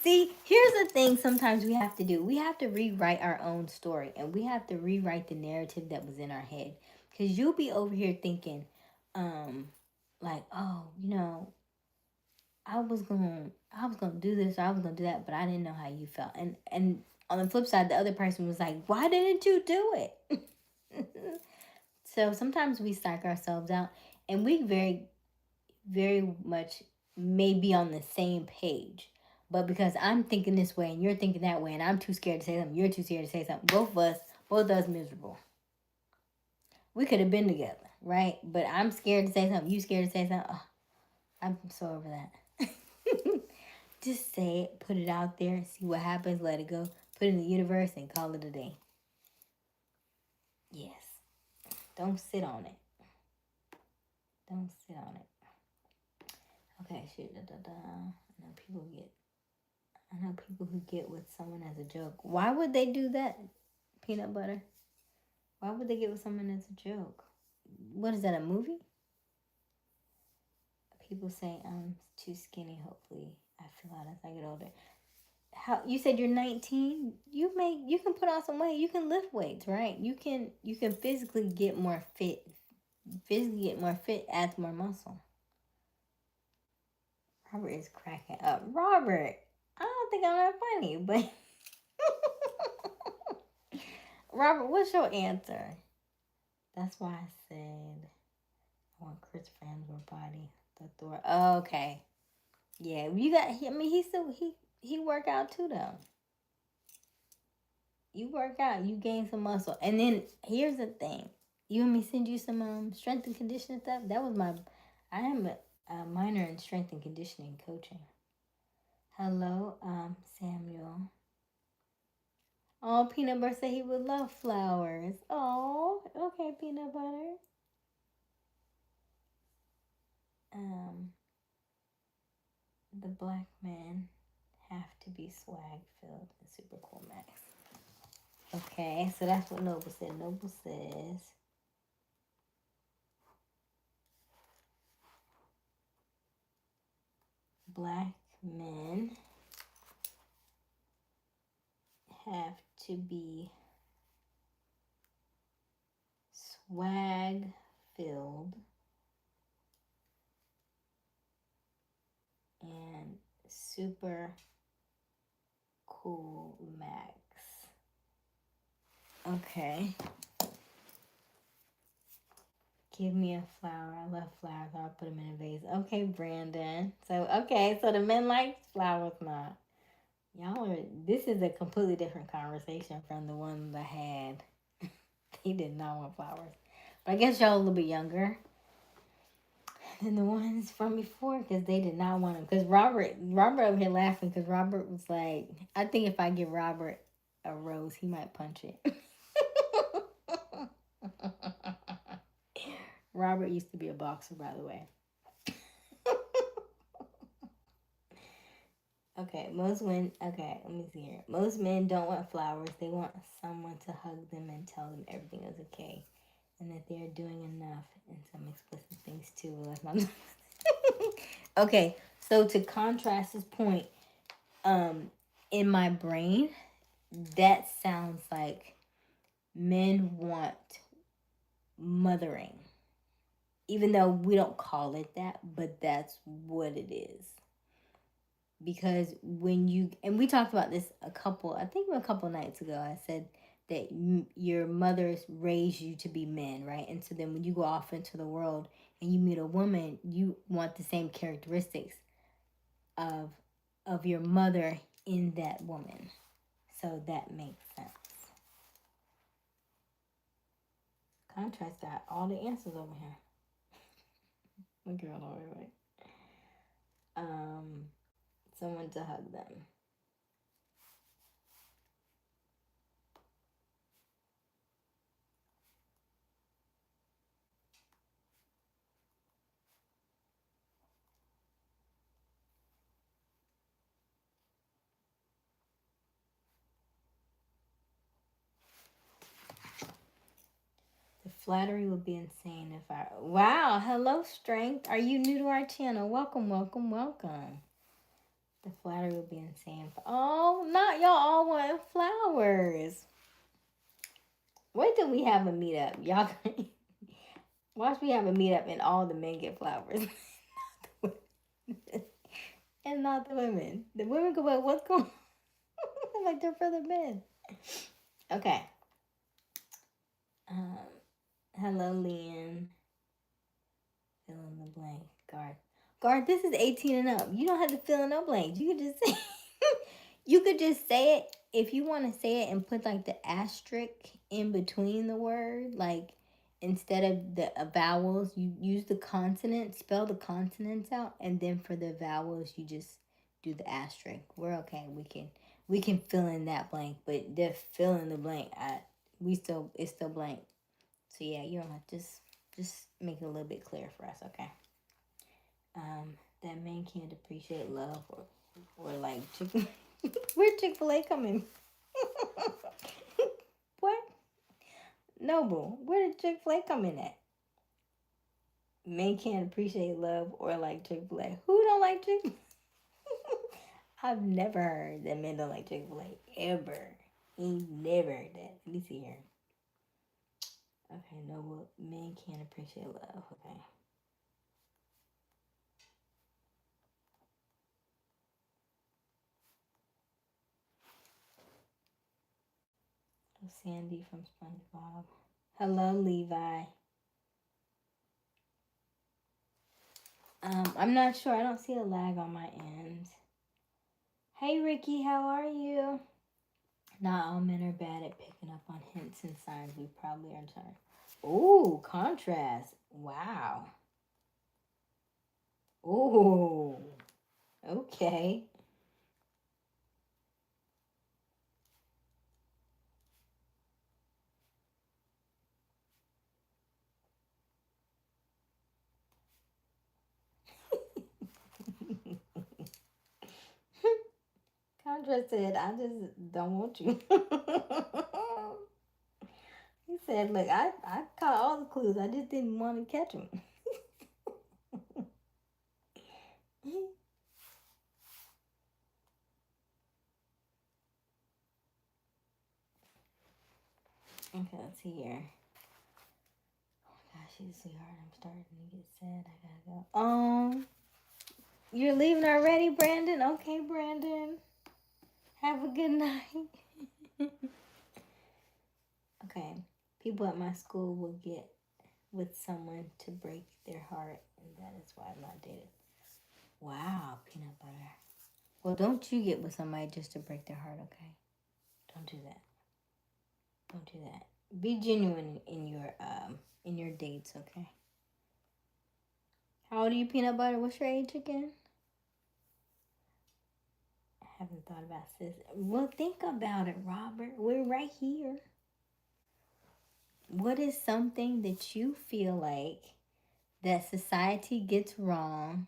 See, here's the thing sometimes we have to do. We have to rewrite our own story. And we have to rewrite the narrative that was in our head. Because you'll be over here thinking, like, oh, I was gonna do this or I was gonna do that, but I didn't know how you felt. And on the flip side, the other person was like, why didn't you do it? So sometimes we psych ourselves out, and we very, very much may be on the same page. But because I'm thinking this way and you're thinking that way, and I'm too scared to say something, you're too scared to say something, both of us miserable. We could have been together, right? But I'm scared to say something, you scared to say something. Oh, I'm so over that. Just say it, put it out there, see what happens, let it go, put it in the universe, and call it a day. Yes. Don't sit on it. Don't sit on it. Okay, shoot. I know people who get with someone as a joke. Why would they do that, Peanut Butter? Why would they get with someone as a joke? What is that, a movie? People say I'm too skinny. Hopefully, I feel out as I get older. How you said you're 19? You can put on some weight. You can lift weights, right? You can physically get more fit. Adds more muscle. Robert is cracking up. Robert, I don't think I'm that funny, but Robert, what's your answer? That's why I said I want Chris Hemsworth's body. The Thor. Oh, okay. Yeah, you got. I mean, he work out too though. You work out, you gain some muscle, and then here's the thing. You want me to send you some strength and conditioning stuff? That was my. I am a minor in strength and conditioning coaching. Hello, Samuel. Oh, Peanut Butter said he would love flowers. Oh, okay, Peanut Butter. Um, the black men have to be swag filled and super cool, Max. Okay, so that's what Noble said. Noble says black men have to be swag filled and super cool, Max. Okay. Give me a flower. I love flowers. I'll put them in a vase. Okay, Brandon. So the men like flowers now. Y'all are, this is a completely different conversation from the one I had. He did not want flowers. But I guess y'all a little bit younger than the ones from before because they did not want them. Because Robert over here laughing because Robert was like, I think if I give Robert a rose, he might punch it. Robert used to be a boxer, by the way. Okay, let me see here. Most men don't want flowers. They want someone to hug them and tell them everything is okay. And that they're doing enough and some explicit things too. Well, that's not. Okay, so to contrast his point, in my brain, that sounds like men want mothering. Even though we don't call it that, but that's what it is. Because when you, and we talked about this a couple nights ago, I said that your mothers raised you to be men, right? And so then when you go off into the world and you meet a woman, you want the same characteristics of your mother in that woman. So that makes sense. Contrast got all the answers over here. My girl over here. Someone to hug them. The flattery would be insane if I. Wow, hello, Strength. Are you new to our channel? Welcome, welcome, welcome. The flattery would be insane. Oh, not y'all all want flowers. Wait till we have a meetup. Y'all, watch me have a meetup and all the men get flowers. And not the women. The women go, well, what's going on? Like they're for the men. Okay. Hello, Liam. Fill in the blank. Guard, this is 18 and up. You don't have to fill in no blanks. You could just say you could just say it if you want to say it and put like the asterisk in between the word, like instead of the vowels, you use the consonant, spell the consonants out, and then for the vowels you just do the asterisk. We're okay. We can fill in that blank, but the fill in the blank, it's still blank. So yeah, you don't have to just make it a little bit clearer for us, okay? That men can't appreciate love or like where Chick-fil-A coming? What? Noble, where did Chick-fil-A come in at? Men can't appreciate love or like Chick-fil-A. Who don't like Chick-fil-A? I've never heard that men don't like Chick-fil-A ever. Ain't never heard that. Let me see here. Okay, Noble, men can't appreciate love. Okay. Sandy from SpongeBob. Hello, Levi. I'm not sure. I don't see a lag on my end. Hey, Ricky, how are you? Not all men are bad at picking up on hints and signs. We probably are tired. Ooh, contrast. Wow. Ooh. Okay. Contrast said, I just don't want you. He said, look, I caught all the clues. I just didn't want to catch them. Okay, let's see here. Oh my gosh, she's a sweetheart. I'm starting to get sad. I gotta go. You're leaving already, Brandon? Okay, Brandon. Have a good night. Okay. People at my school will get with someone to break their heart, and that is why I'm not dated. Wow, peanut butter. Well, don't you get with somebody just to break their heart, okay? Don't do that. Don't do that. Be genuine in your dates, okay? How old are you, peanut butter? What's your age again? I haven't thought about this. Well, think about it, Robert. We're right here. What is something that you feel like that society gets wrong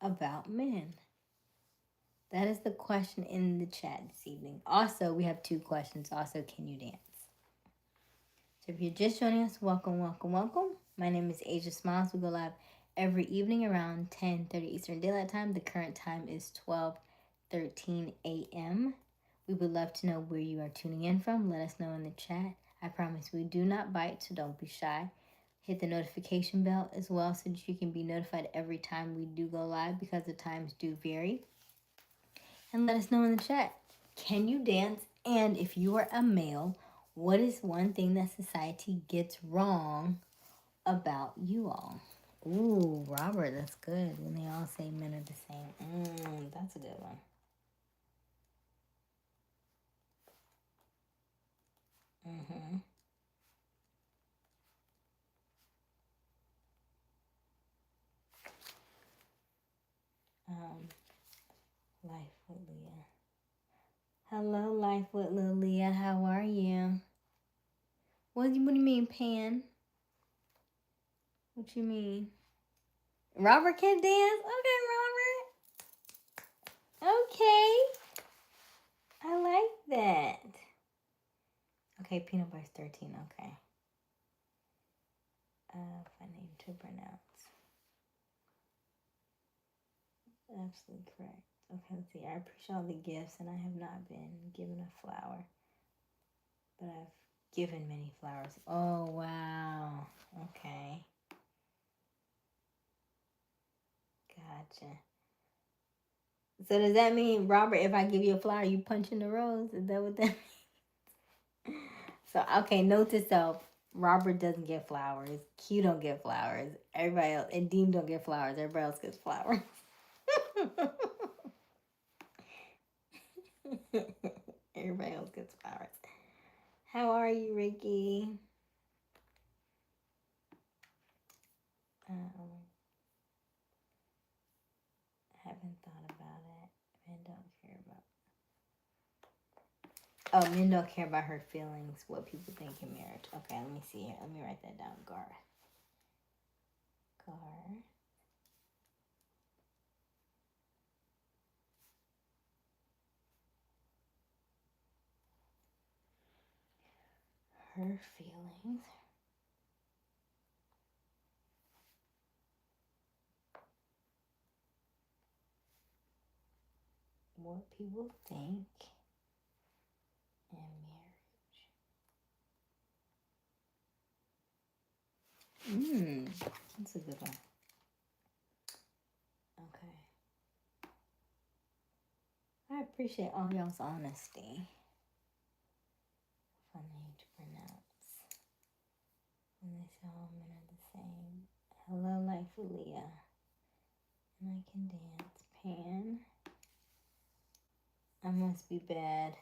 about men? That is the question in the chat this evening. Also, we have two questions. Also, can you dance? So if you're just joining us, welcome, welcome, welcome. My name is Aysia Smiles. We go live every evening around 10:30 Eastern Daylight Time. The current time is 12:13 a.m. We would love to know where you are tuning in from. Let us know in the chat. I promise we do not bite, so don't be shy. Hit the notification bell as well so that you can be notified every time we do go live because the times do vary. And let us know in the chat. Can you dance? And if you are a male, what is one thing that society gets wrong about you all? Ooh, Robert, that's good. When they all say men are the same. That's a good one. Mm-hmm. Life with Leah. Hello, Life with Leah. How are you? What do you mean, Pan? What you mean? Robert can dance? Okay, Robert. Okay. I like that. Okay, peanut butter's 13. Okay. Fun name to pronounce. Absolutely correct. Okay, let's see. I appreciate all the gifts, and I have not been given a flower, but I've given many flowers. Oh, wow. Okay. Gotcha. So does that mean, Robert, if I give you a flower, you punch in the rose? Is that what that means? So, okay, note to self. Robert doesn't get flowers. Q don't get flowers. Everybody else, and Dean don't get flowers. Everybody else gets flowers. Everybody else gets flowers. How are you, Ricky? Haven't thought about it. Men don't care about. Oh, men don't care about her feelings. What people think in marriage. Okay, let me see here. Let me write that down. Gar. Her feelings. What people think in marriage. That's a good one. Okay. I appreciate all y'all's honesty. Fun name to pronounce. When they say all men are the same. Hello, Life with Leah. I can dance. Pan. I must be bad.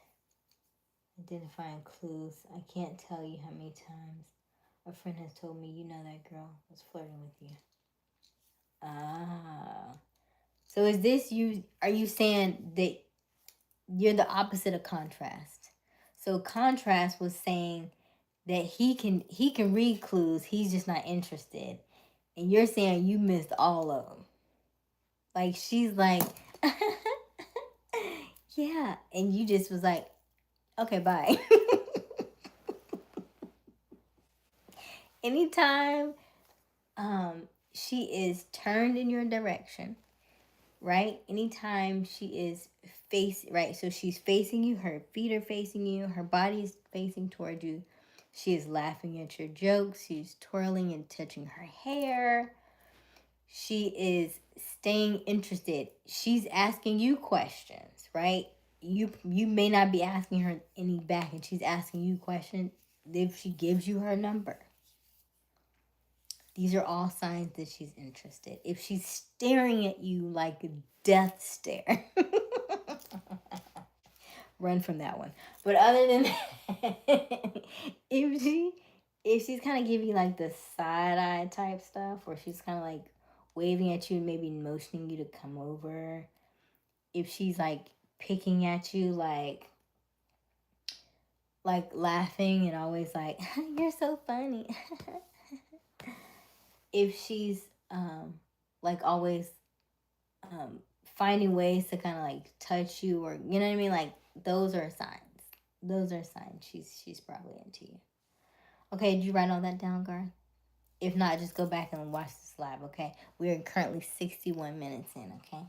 Identifying clues. I can't tell you how many times a friend has told me, you know that girl was flirting with you. Ah. So is this you? Are you saying that you're the opposite of contrast? So contrast was saying that he can read clues. He's just not interested. And you're saying you missed all of them. Like she's like, yeah, and you just was like, okay, bye. Anytime she is turned in your direction, right? Anytime she is right, so she's facing you, her feet are facing you, her body is facing toward you. She is laughing at your jokes, she's twirling and touching her hair. She is staying interested. She's asking you questions, right? You may not be asking her any back, and she's asking you questions. If she gives you her number, these are all signs that she's interested. If she's staring at you like a death stare, run from that one. But other than that, if she's kind of giving you like the side eye type stuff, or she's kind of like waving at you and maybe motioning you to come over, if she's like picking at you like laughing and always like you're so funny, if she's like always finding ways to kind of like touch you, or you know what I mean, like those are signs. Those are signs she's probably into you. Okay, did you write all that down, Garth? If not, just go back and watch this live. Okay, we are currently 61 minutes in. Okay,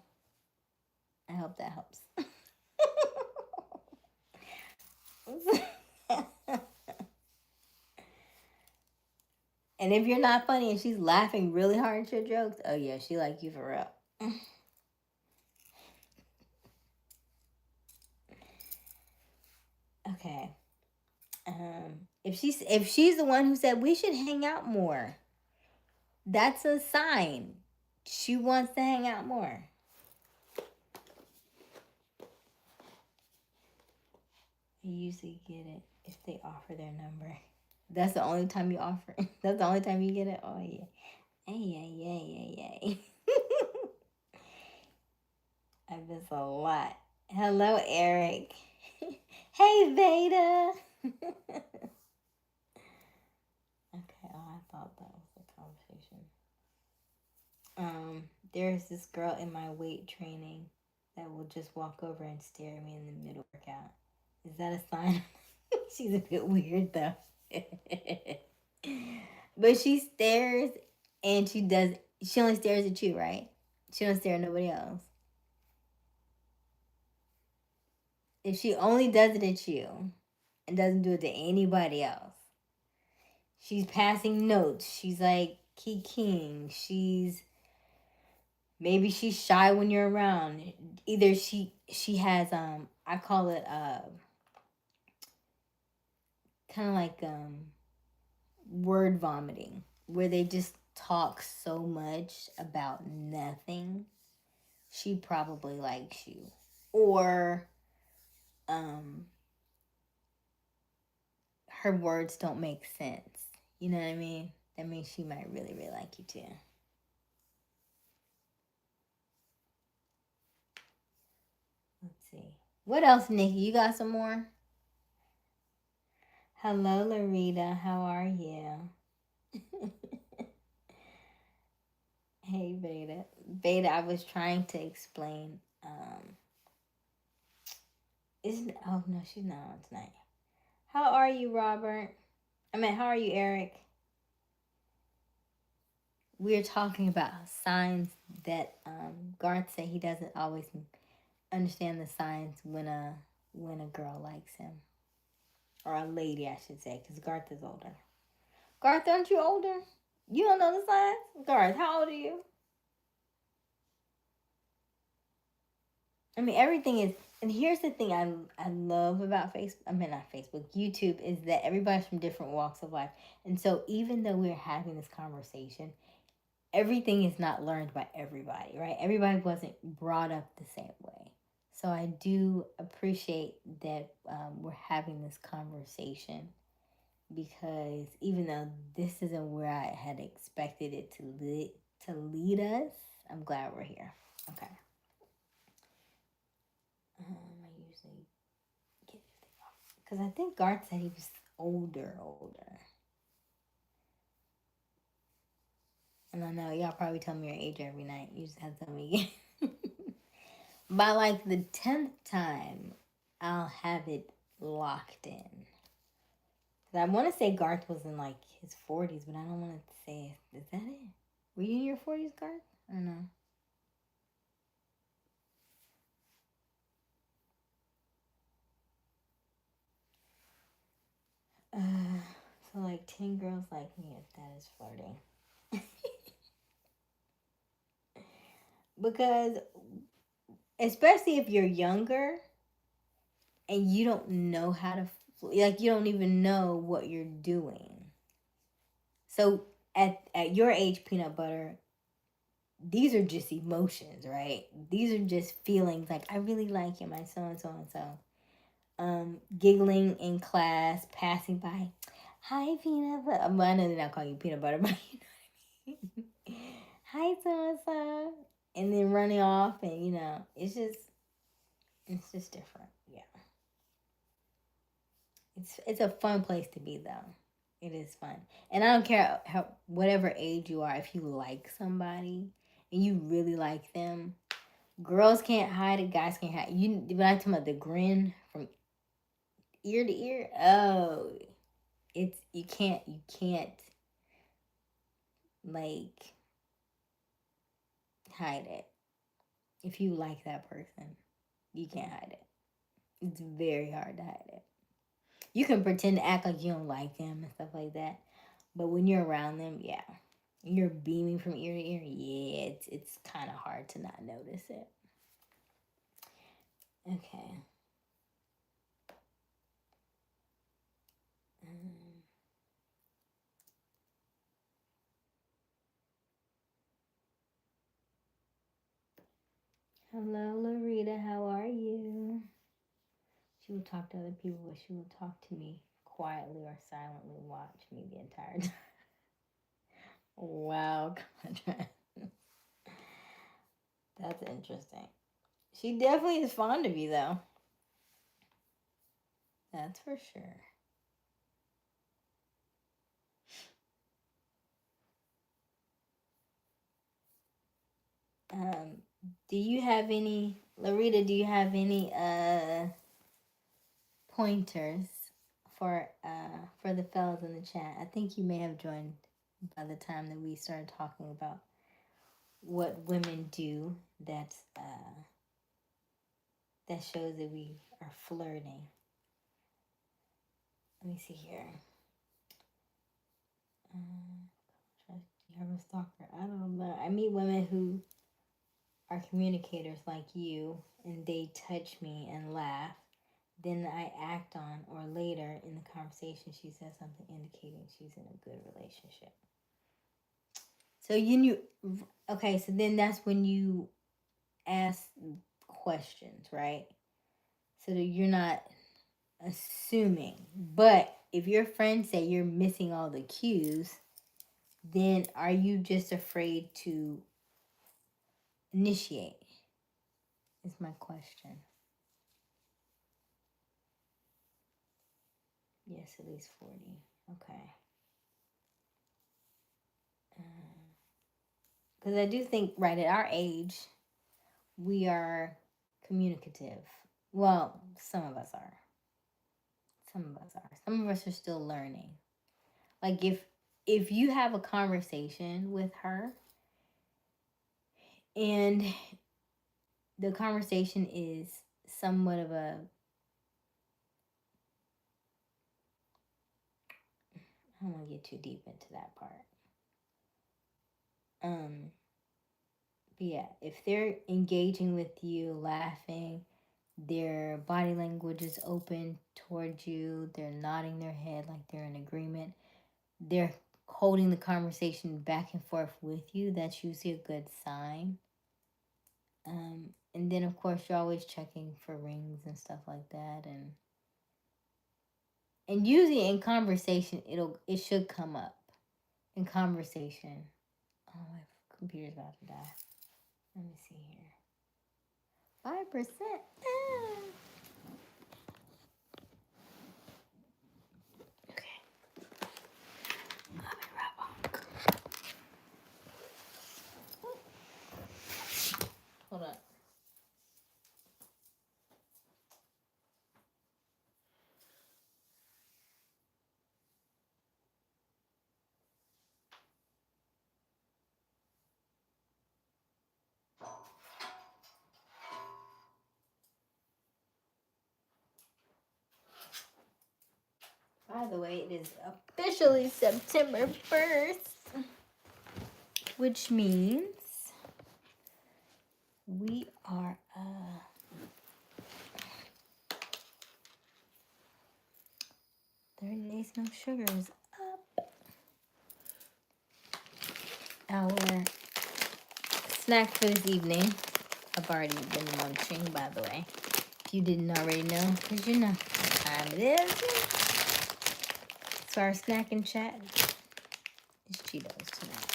I hope that helps. And if you're not funny and she's laughing really hard at your jokes, oh yeah, she like you for real. Okay. If she's the one who said we should hang out more, that's a sign she wants to hang out more. I usually get it if they offer their number. That's the only time you offer. That's the only time you get it. Oh yeah. Hey. I miss a lot. Hello, Eric. Hey, Veda. Okay, I thought that was the conversation. There's this girl in my weight training that will just walk over and stare at me in the middle workout. Is that a sign? She's a bit weird though. But she stares and she only stares at you, right? She don't stare at nobody else. If she only does it at you and doesn't do it to anybody else, she's passing notes. She's like kikiing. Maybe she's shy when you're around. Either she has I call it kind of like word vomiting, where they just talk so much about nothing. She probably likes you. Or her words don't make sense. You know what I mean? That means she might really, really like you too. Let's see. What else, Nikki? You got some more? Hello, Larita. How are you? Hey, Beta. Beta, I was trying to explain. Isn't oh no, she's not on tonight. How are you, Robert? How are you, Eric? We're talking about signs that Garth said he doesn't always understand the signs when a girl likes him, or a lady, I should say, because Garth is older. Garth, aren't you older? You don't know the signs, Garth. How old are you? Everything is, and here's the thing I love about not Facebook, YouTube, is that everybody's from different walks of life. And so even though we're having this conversation, everything is not learned by everybody, right? Everybody wasn't brought up the same way. So I do appreciate that we're having this conversation, because even though this isn't where I had expected it to lead us, I'm glad we're here. Okay. I usually get everything off because I think Garth said he was older. And I know y'all probably tell me your age every night. You just have to tell me again. By like the 10th time, I'll have it locked in. I want to say Garth was in like his 40s, but I don't want to say it. Is that it? Were you in your 40s, Garth? I don't know. So like 10 girls like me, if that is flirting. Because especially if you're younger and you don't know how to, like, you don't even know what you're doing. So at your age, peanut butter, these are just emotions, right? These are just feelings. Like, I really like him, my so and so and so. Giggling in class, passing by, hi peanut butter. Well, I know they're not calling you peanut butter, but you know what I mean. Hi so and so, and then running off, and it's just different. Yeah, it's a fun place to be though. It is fun, and I don't care how whatever age you are. If you like somebody and you really like them, girls can't hide it, guys can't hide it. When I talk about the grin from ear to ear, oh, it's you can't like hide it. If you like that person, you can't hide it. It's very hard to hide it. You can pretend to act like you don't like them and stuff like that, but when you're around them, yeah, you're beaming from ear to ear. Yeah, it's kind of hard to not notice it. Okay. Hello, Larita. How are you? She will talk to other people, but she will talk to me quietly or silently. Watch me the entire time. Wow, that's interesting. She definitely is fond of you, though. That's for sure. Um, do you have any, Larita? Do you have any pointers for the fellas in the chat? I think you may have joined by the time that we started talking about what women do that shows that we are flirting. Let me see here. I'm a stalker. I don't know. I meet women who are communicators like you, and they touch me and laugh. Then I act on, or later in the conversation, she says something indicating she's in a good relationship. So you knew, okay, so then that's when you ask questions, right? So that you're not assuming. But if your friends say you're missing all the cues, then are you just afraid to initiate? Is my question. Yes, at least 40. Okay. Because I do think, right, at our age, we are communicative. Well, some of us are. Some of us are. Some of us are still learning. Like, if you have a conversation with her and the conversation is somewhat of a, I don't want to get too deep into that part. But yeah, if they're engaging with you, laughing, their body language is open towards you, they're nodding their head like they're in agreement, they're holding the conversation back and forth with you, that's usually a good sign. And then of course you're always checking for rings and stuff like that, and usually in conversation it should come up in conversation. Oh, my computer's about to die. Let me see here. 5%. Okay. I'll be right back. Hold on. By the way, it is officially September 1st, which means we are 30 days no sugar is up. Our snack for this evening, I've already been munching, by the way. If you didn't already know, because you know what time it is. So our snack and chat is Cheetos tonight.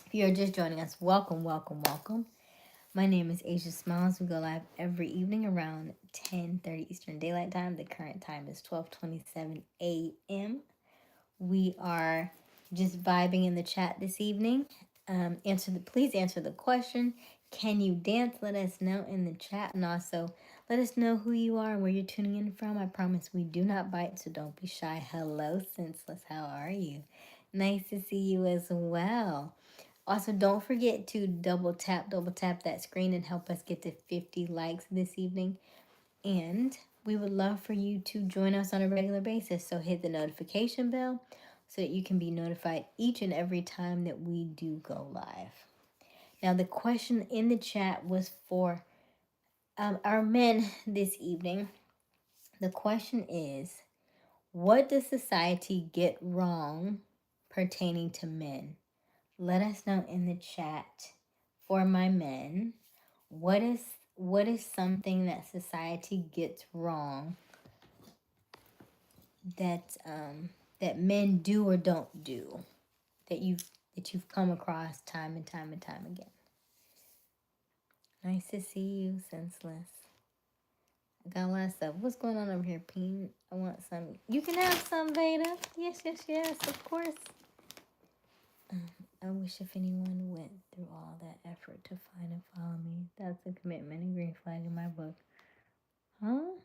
If you're just joining us, welcome, welcome, welcome. My name is Aysia Smiles. We go live every evening around 10:30 Eastern Daylight Time. The current time is 12:27 a.m. We are just vibing in the chat this evening. Please answer the question. Can you dance? Let us know in the chat, and also let us know who you are and where you're tuning in from. I promise we do not bite, so don't be shy. Hello, senseless. How are you? Nice to see you as well. Also, don't forget to double tap that screen and help us get to 50 likes this evening. And we would love for you to join us on a regular basis. So hit the notification bell so that you can be notified each and every time that we do go live. Now, the question in the chat was for our men this evening. The question is, what does society get wrong pertaining to men? Let us know in the chat for my men. What is something that society gets wrong that that men do or don't do that you've come across time and time and time again? Nice to see you, senseless. I got a lot of stuff. What's going on over here, Peen? I want some. You can have some, Veda. Yes, of course. I wish if anyone went through all that effort to find and follow me. That's a commitment, a green flag in my book. Huh?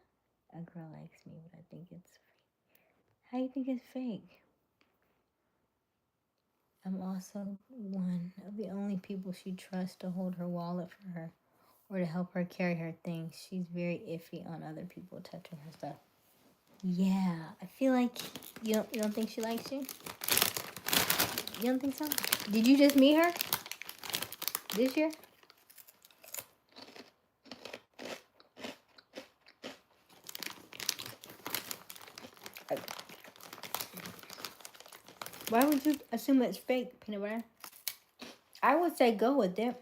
A girl likes me, but I think it's fake. How you think it's fake? I'm also one of the only people she trusts to hold her wallet for her or to help her carry her things. She's very iffy on other people touching her stuff. Yeah, I feel like you don't think she likes you? You don't think so? Did you just meet her this year? Why would you assume it's fake, peanut butter? I would say go with it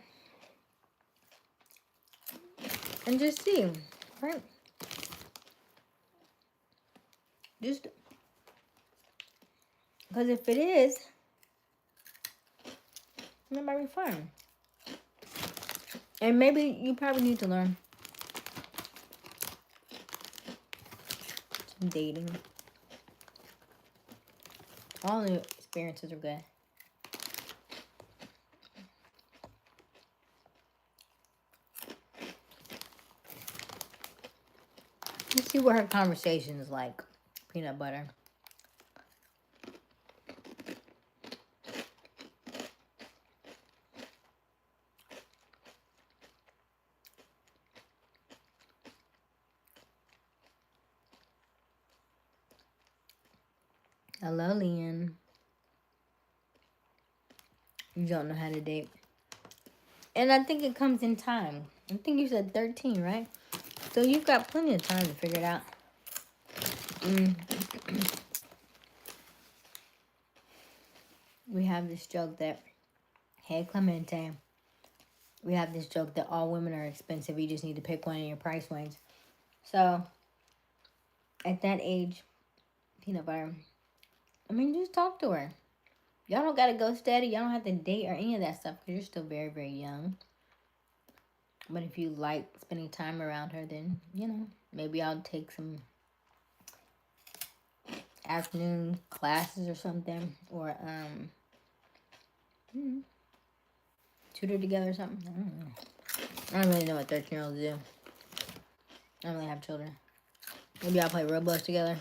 and just see, right? Just because if it is, it might be fun. And maybe you probably need to learn some dating. All the experiences are good. Let's see what her conversation is like, peanut butter. Hello, Leon. You don't know how to date. And I think it comes in time. I think you said 13, right? So you've got plenty of time to figure it out. we have this joke that, hey, Clemente, we have this joke that all women are expensive. You just need to pick one in your price range. So, at that age, peanut butter, I mean, just talk to her. Y'all don't got to go steady. Y'all don't have to date or any of that stuff because you're still very, very young. But if you like spending time around her, then, maybe I'll take some afternoon classes or something. Or, tutor together or something. I don't know. I don't really know what 13-year-olds do. I don't really have children. Maybe I'll play Roblox together.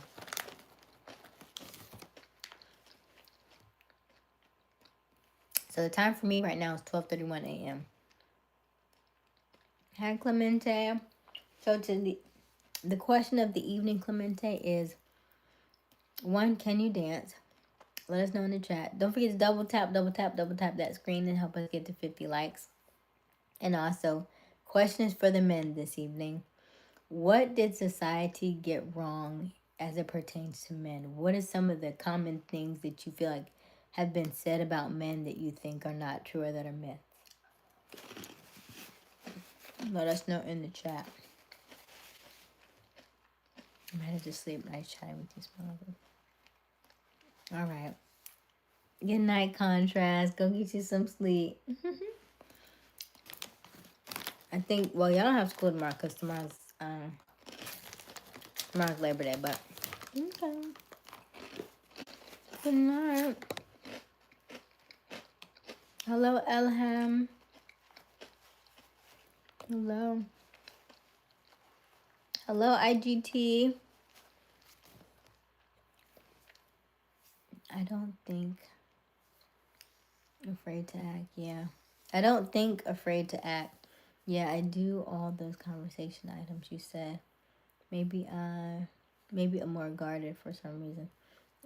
So the time for me right now is 12:31 a.m. Hi, Clemente. So to the question of the evening, Clemente, is, one, can you dance? Let us know in the chat. Don't forget to double tap that screen and help us get to 50 likes. And also, questions for the men this evening. What did society get wrong as it pertains to men? What are some of the common things that you feel like have been said about men that you think are not true or that are myths? Let us know in the chat. I'm headed to sleep. Nice chatting with you, Smiley. All right. Good night, Contrast. Go get you some sleep. I think, well, y'all don't have school tomorrow because tomorrow's Labor Day, but okay. Good night. Hello, Elham. Hello. Hello, IGT. I don't think afraid to act. Yeah. I don't think afraid to act. Yeah, I do all those conversation items you said. Maybe I'm more guarded for some reason.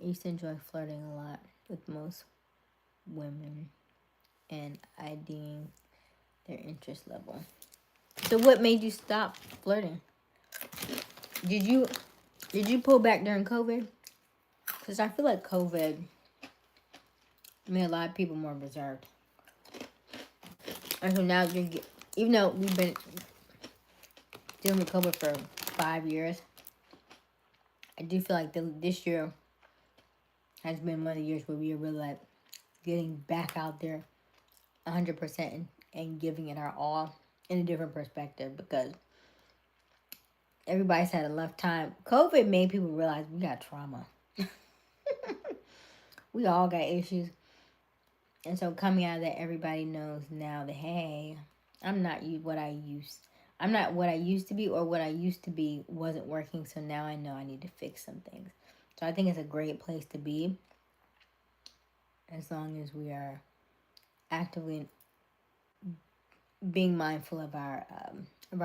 I used to enjoy flirting a lot with most women and IDing their interest level. So what made you stop flirting? Did you pull back during COVID? Because I feel like COVID made a lot of people more reserved. And so now even though we've been dealing with COVID for 5 years, I do feel like this year has been one of the years where we are really like getting back out there 100% and giving it our all in a different perspective, because everybody's had a rough time. COVID made people realize we got trauma. We all got issues. And so coming out of that, everybody knows now that, hey, I'm not what I used to be, or what I used to be wasn't working. So now I know I need to fix some things. So I think it's a great place to be, as long as we are actively being mindful of our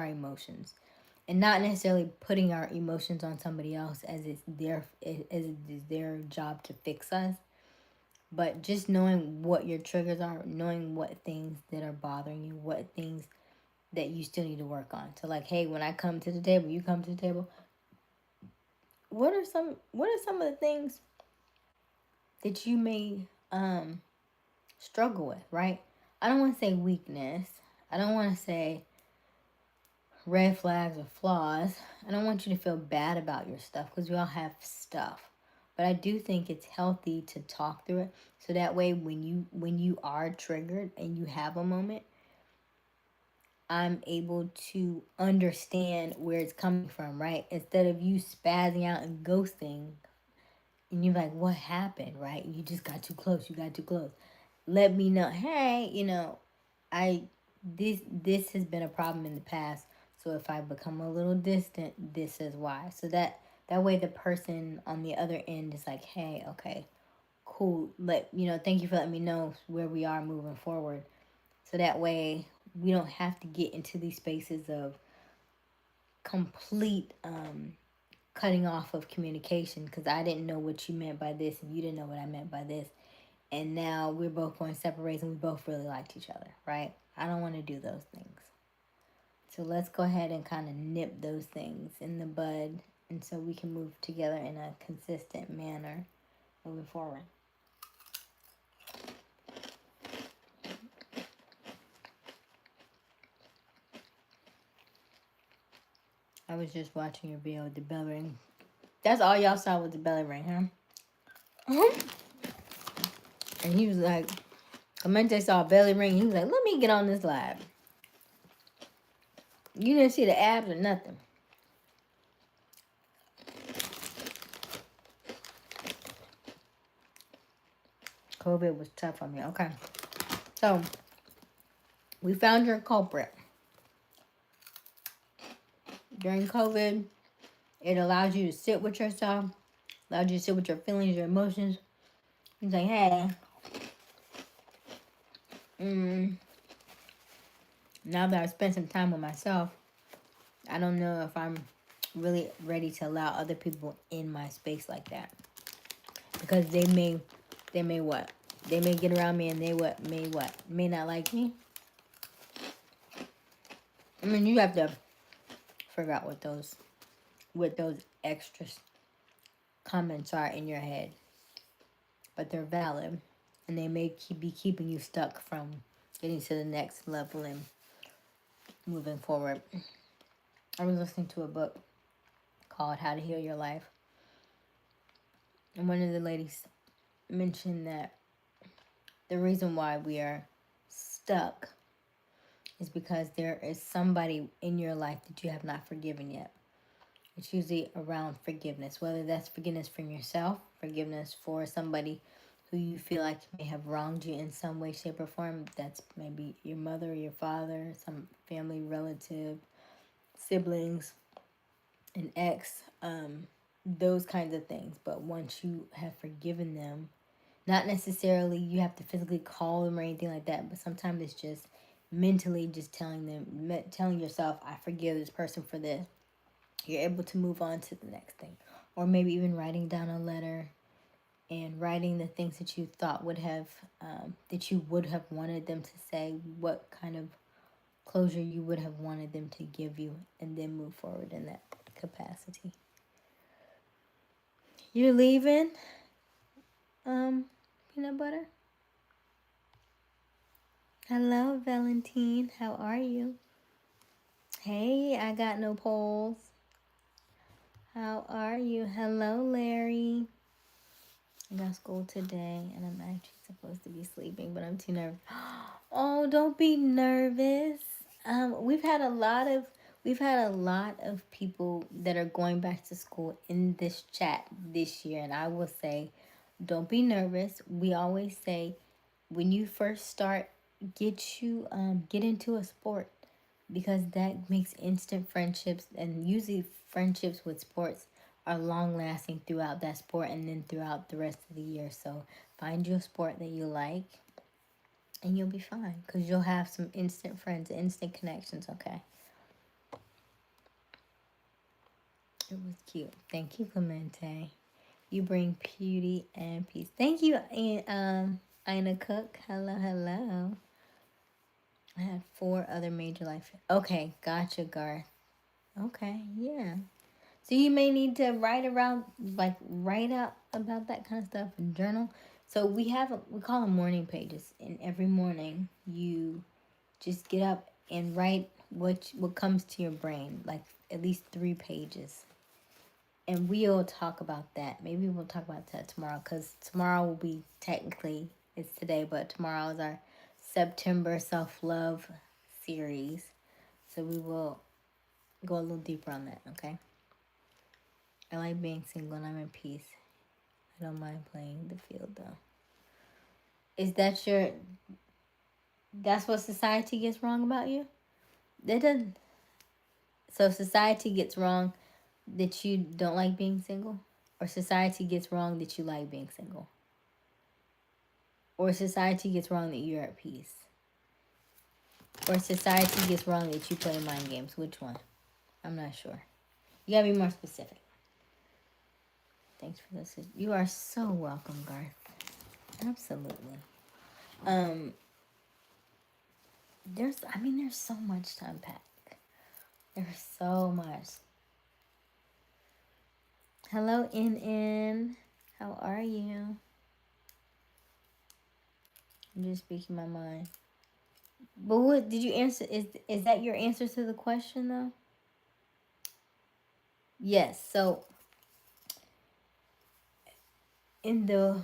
emotions, and not necessarily putting our emotions on somebody else as it is their job to fix us. But just knowing what your triggers are, knowing what things that are bothering you, what things that you still need to work on. So like, hey, when I come to the table, you come to the table. What are some of the things that you may struggle with, right? I don't want to say weakness. I don't want to say red flags or flaws. I don't want you to feel bad about your stuff, because we all have stuff. But I do think it's healthy to talk through it, so that way when you are triggered and you have a moment, I'm able to understand where it's coming from, right? Instead of you spazzing out and ghosting, and you're like, what happened, right? You just got too close. You got too close. Let me know, hey, this has been a problem in the past. So if I become a little distant, this is why. So that way the person on the other end is like, hey, okay, cool. Thank you for letting me know where we are moving forward. So that way we don't have to get into these spaces of complete cutting off of communication, because I didn't know what you meant by this and you didn't know what I meant by this. And now we're both going separate ways and we both really liked each other, right? I don't want to do those things. So let's go ahead and kind of nip those things in the bud, and so we can move together in a consistent manner moving forward. I was just watching your video with the bell ring. That's all y'all saw with the belly ring, huh? And he was like, Clemente saw a belly ring. He was like, let me get on this live. You didn't see the abs or nothing. COVID was tough on me. Okay. So, we found your culprit. During COVID, it allows you to sit with yourself, allows you to sit with your feelings, your emotions. He's like, hey, now that I've spent some time with myself, I don't know if I'm really ready to allow other people in my space like that. Because they may what? They may get around me and they may not like me. I mean, you have to figure out what those extra comments are in your head. But they're valid. And they may be keeping you stuck from getting to the next level and moving forward. I was listening to a book called How to Heal Your Life. And one of the ladies mentioned that the reason why we are stuck is because there is somebody in your life that you have not forgiven yet. It's usually around forgiveness, whether that's forgiveness from yourself, forgiveness for somebody who you feel like may have wronged you in some way, shape, or form. That's maybe your mother or your father, some family relative, siblings, an ex, those kinds of things. But once you have forgiven them, not necessarily you have to physically call them or anything like that, but sometimes it's just mentally just telling yourself, I forgive this person for this. You're able to move on to the next thing. Or maybe even writing down a letter and writing the things that you thought would have, that you would have wanted them to say, what kind of closure you would have wanted them to give you, and then move forward in that capacity. You're leaving, peanut butter? Hello, Valentine. How are you? Hey, I got no polls. How are you? Hello, Larry. I got school today, and I'm actually supposed to be sleeping, but I'm too nervous. Oh, don't be nervous. We've had a lot of people that are going back to school in this chat this year, and I will say, don't be nervous. We always say, when you first start, get into a sport, because that makes instant friendships, and usually friendships with sports are long lasting throughout that sport and then throughout the rest of the year. So find you a sport that you like and you'll be fine, because you'll have some instant friends, instant connections. Okay, it was cute. Thank you, Clemente. You bring beauty and peace. Thank you, Ina Cook. Hello. I had 4 other major life. Okay, gotcha, Garth. Okay, yeah. So you may need to write out about that kind of stuff and journal. So we call them morning pages, and every morning you just get up and write what comes to your brain, like at least 3 pages. And we'll talk about that. Maybe we'll talk about that tomorrow, because tomorrow will be technically, it's today, but tomorrow is our September self-love series. So we will go a little deeper on that, okay? I like being single and I'm in peace. I don't mind playing the field though. Is that that's what society gets wrong about you? That doesn't. So society gets wrong that you don't like being single? Or society gets wrong that you like being single? Or society gets wrong that you're at peace? Or society gets wrong that you play mind games? Which one? I'm not sure. You gotta be more specific. Thanks for listening. You are so welcome, Garth. Absolutely. There's so much to unpack. There's so much. Hello, NN. How are you? I'm just speaking my mind. But what did you answer? Is that your answer to the question though? Yes. So in the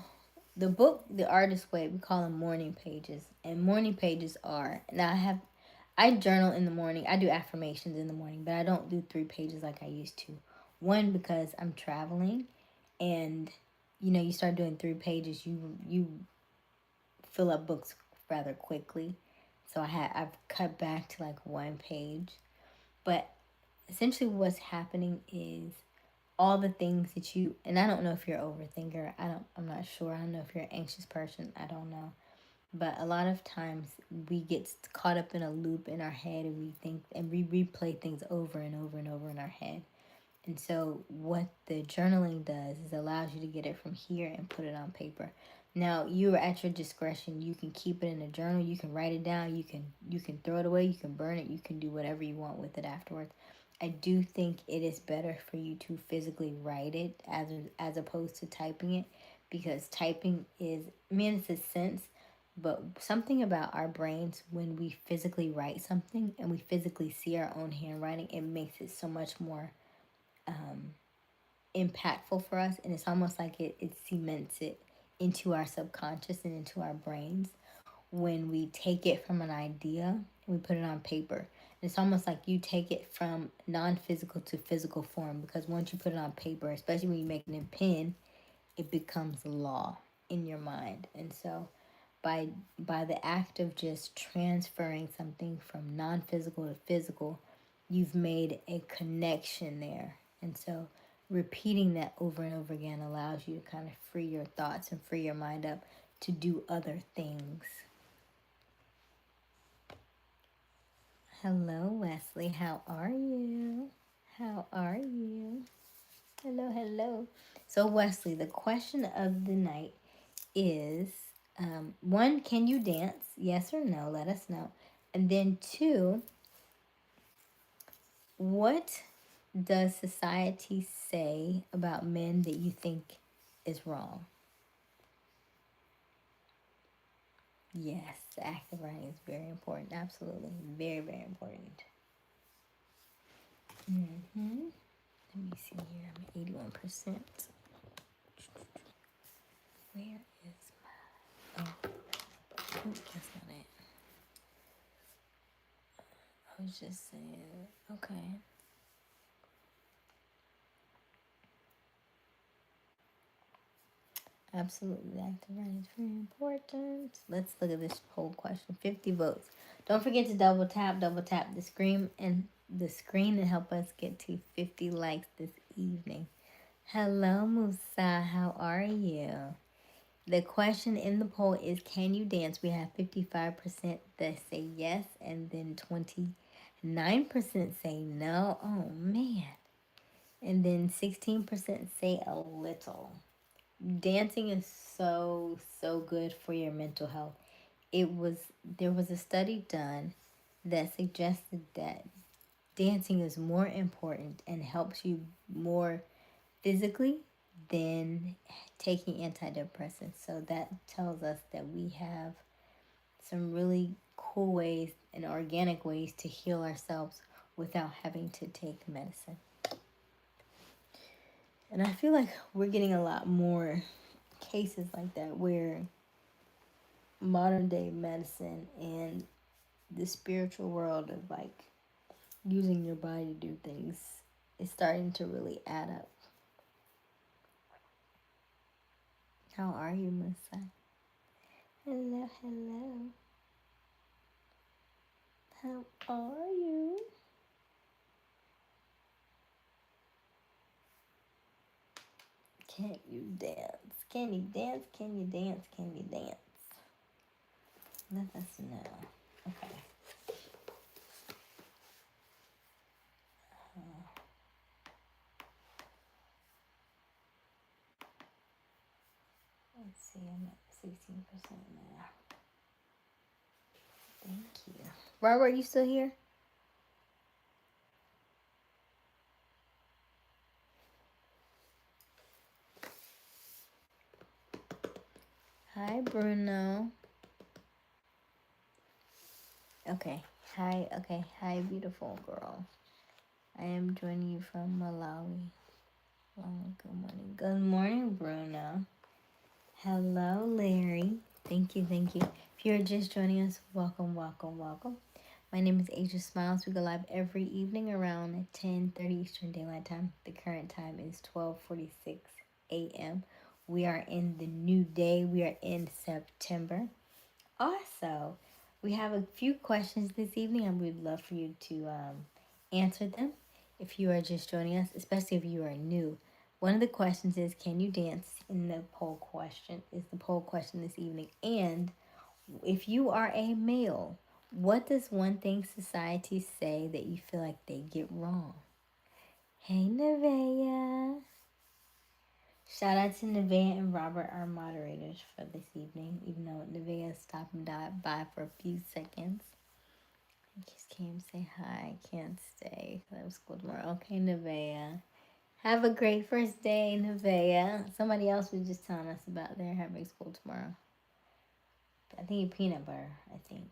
book, The Artist's Way, we call them morning pages. And morning pages are, now I journal in the morning. I do affirmations in the morning, but I don't do 3 pages like I used to. One, because I'm traveling, and you start doing 3 pages, you fill up books rather quickly. So I've cut back to like 1 page. But essentially what's happening is all the things that you, and I don't know if you're an overthinker. I'm not sure. I don't know if you're an anxious person. I don't know. But a lot of times we get caught up in a loop in our head, and we think and we replay things over and over and over in our head. And so what the journaling does is allows you to get it from here and put it on paper. Now you are at your discretion. You can keep it in a journal. You can write it down. You can throw it away. You can burn it. You can do whatever you want with it afterwards. I do think it is better for you to physically write it as opposed to typing it, because typing is, I mean, it's a sense, but something about our brains, when we physically write something and we physically see our own handwriting, it makes it so much more um, impactful for us, and it's almost like it cements it into our subconscious and into our brains when we take it from an idea and we put it on paper. And it's almost like you take it from non-physical to physical form, because once you put it on paper, especially when you make it in pen, it becomes law in your mind. And so by the act of just transferring something from non-physical to physical, you've made a connection there. And so repeating that over and over again allows you to kind of free your thoughts and free your mind up to do other things. Hello, Wesley. How are you? How are you? Hello, hello. So, Wesley, the question of the night is, one, can you dance? Yes or no? Let us know. And then two, what does society say about men that you think is wrong? Yes, active writing is very important. Absolutely. Very, very important. Mm-hmm. Let me see here. I'm at 81%. Where is my... Oh, that's not it. I was just saying... Okay. Absolutely, active writing is very important. Let's look at this poll question. 50 votes. Don't forget to double tap the screen and help us get to 50 likes this evening. Hello, Musa. How are you? The question in the poll is, can you dance? We have 55% that say yes, and then 29% say no. Oh man. And then 16% say a little. Dancing is so good for your mental health. There was a study done that suggested that dancing is more important and helps you more physically than taking antidepressants. So that tells us that we have some really cool ways and organic ways to heal ourselves without having to take medicine. And I feel like we're getting a lot more cases like that, where modern day medicine and the spiritual world of like using your body to do things is starting to really add up. How are you, Musa? Hello, hello. How are you? Can you dance? Can you dance? Can you dance? Can you dance? Let us know. Okay. Let's see. I'm at 16% now. Thank you. Robert, you still here? Hi, Bruno. Okay. Hi. Okay. Hi, beautiful girl. I am joining you from Malawi. Oh, good morning. Good morning, Bruno. Hello, Larry. Thank you, thank you. If you're just joining us, welcome, welcome, welcome. My name is Aysia Smiles. We go live every evening around 10:30 Eastern Daylight Time. The current time is 12:46 a.m. We are in the new day. We are in September. Also, we have a few questions this evening, and we'd love for you to answer them if you are just joining us, especially if you are new. One of the questions is, can you dance? In the poll question is the poll question this evening. And if you are a male, what does one thing society say that you feel like they get wrong? Hey, Nevaeh. Shout out to Nevaeh and Robert, our moderators for this evening, even though Nevaeh stopped by for a few seconds. I just came to say hi. Can't stay because I have school tomorrow. Okay, Nevaeh. Have a great first day, Nevaeh. Somebody else was just telling us about their having school tomorrow. I think peanut butter, I think.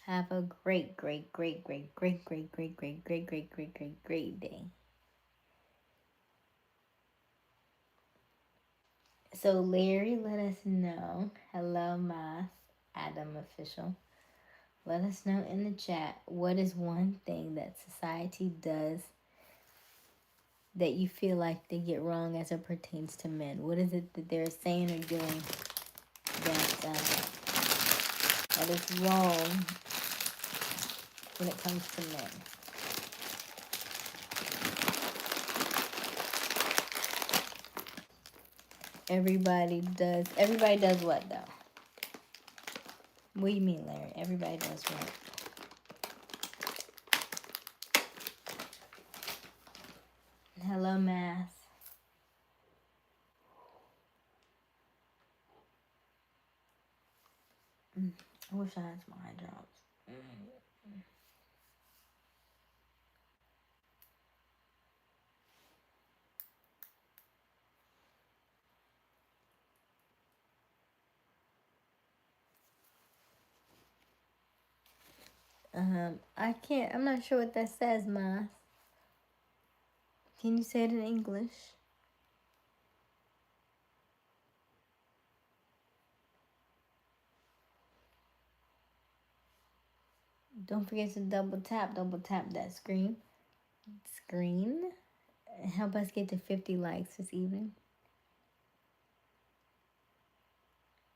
Have a great, great, great, great, great, great, great, great, great, great, great, great, great day. So Larry, let us know. Hello, Math Adam official. Let us know in the chat, what is one thing that society does that you feel like they get wrong as it pertains to men? What is it that they're saying or doing that is wrong when it comes to men? Everybody does what, though? What do you mean, Larry? Everybody does what? Hello, Math. I wish I had some eye drops. I'm not sure what that says, Math. Can you say it in English? Don't forget to double tap that screen. Help us get to 50 likes this evening.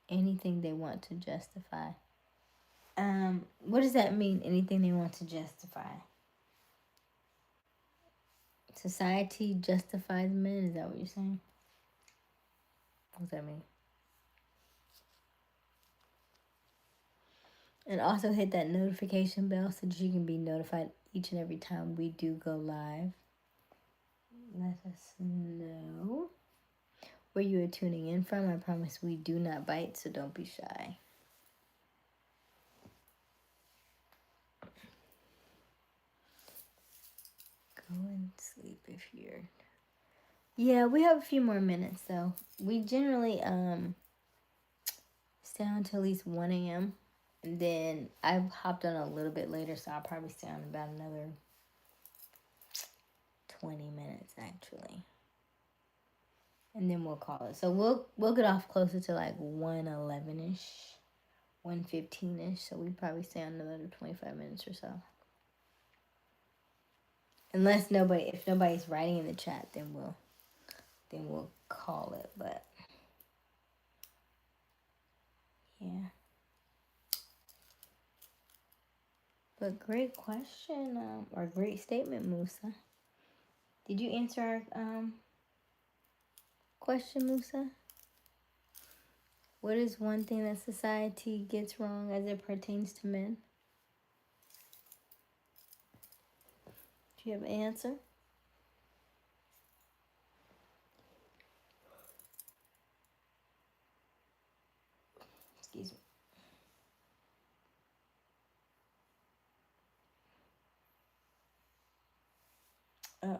Anything they want to justify. What does that mean? Anything they want to justify? Society justifies men? Is that what you're saying? What does that mean? And also hit that notification bell so that you can be notified each and every time we do go live. Let us know where you are tuning in from. I promise we do not bite, so don't be shy. Go and sleep if you're... Yeah, we have a few more minutes, though. We generally stay on until at least 1 a.m. And then I hopped on a little bit later, so I'll probably stay on about another 20 minutes, actually. And then we'll call it. So we'll get off closer to like 1:11ish, 1:15ish. So we probably stay on another 25 minutes or so. Unless if nobody's writing in the chat, then we'll call it. But yeah. But great question, or great statement, Musa. Did you answer our question, Musa? What is one thing that society gets wrong as it pertains to men? Do you have an answer? Excuse me.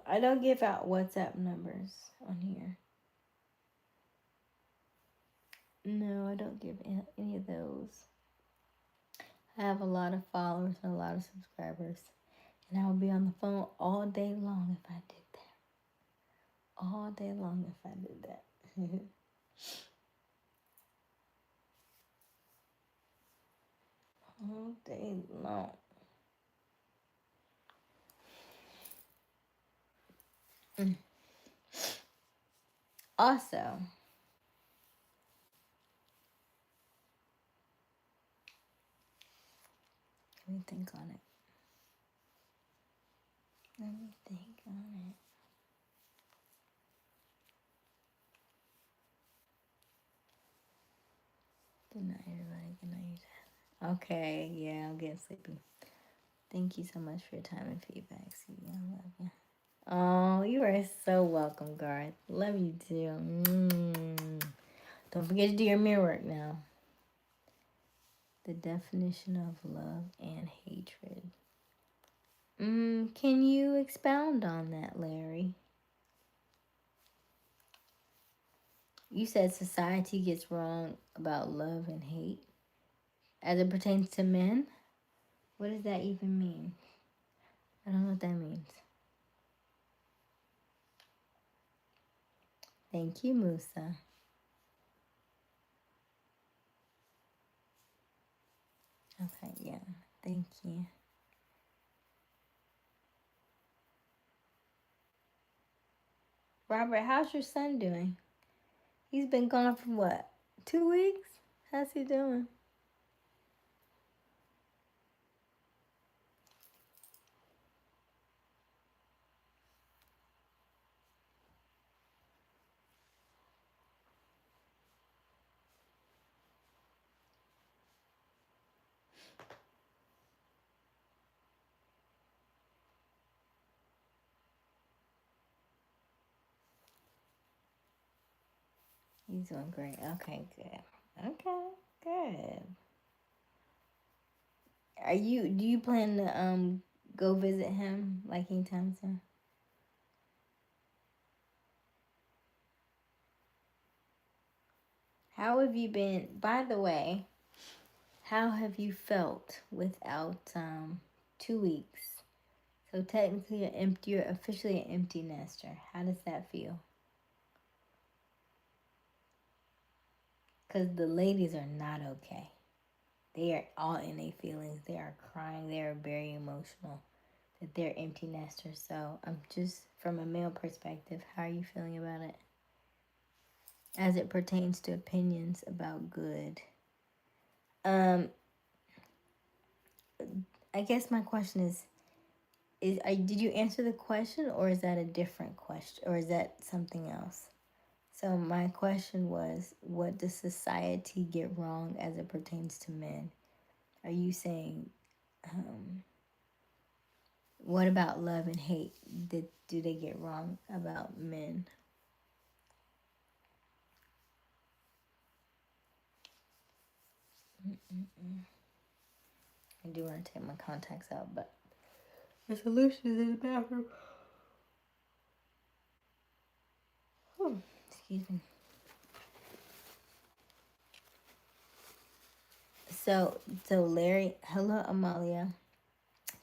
I don't give out WhatsApp numbers on here. No, I don't give any of those. I have a lot of followers and a lot of subscribers. And I would be on the phone all day long if I did that. All day long if I did that. All day long. Also, let me think on it. Let me think on it. Good night, everybody. Good night. Okay, yeah, I'm getting sleepy. Thank you so much for your time and feedback. See you. I love you. Oh, you are so welcome, Garth. Love you too. Don't forget to do your mirror work now. The definition of love and hatred. Can you expound on that, Larry? You said society gets wrong about love and hate as it pertains to men. What does that even mean? I don't know what that means. Thank you, Musa. Okay, yeah. Thank you. Robert, how's your son doing? He's been gone for what? 2 weeks? How's he doing? He's doing great. Okay, good. Okay, good. Do you plan to go visit him like anytime soon? How have you been, by the way, how have you felt without 2 weeks? So technically you're officially an empty nester. How does that feel? Because the ladies are not okay. They are all in their feelings. They are crying. They are very emotional that they're empty nesters. So I'm just, from a male perspective, how are you feeling about it? As it pertains to opinions about good. I guess my question is did you answer the question, or is that a different question, or is that something else? So my question was, what does society get wrong as it pertains to men? Are you saying, what about love and hate? Do they get wrong about men? I do want to take my contacts out, but the solution is in the bathroom. Oh, excuse me. So Larry, hello Amalia.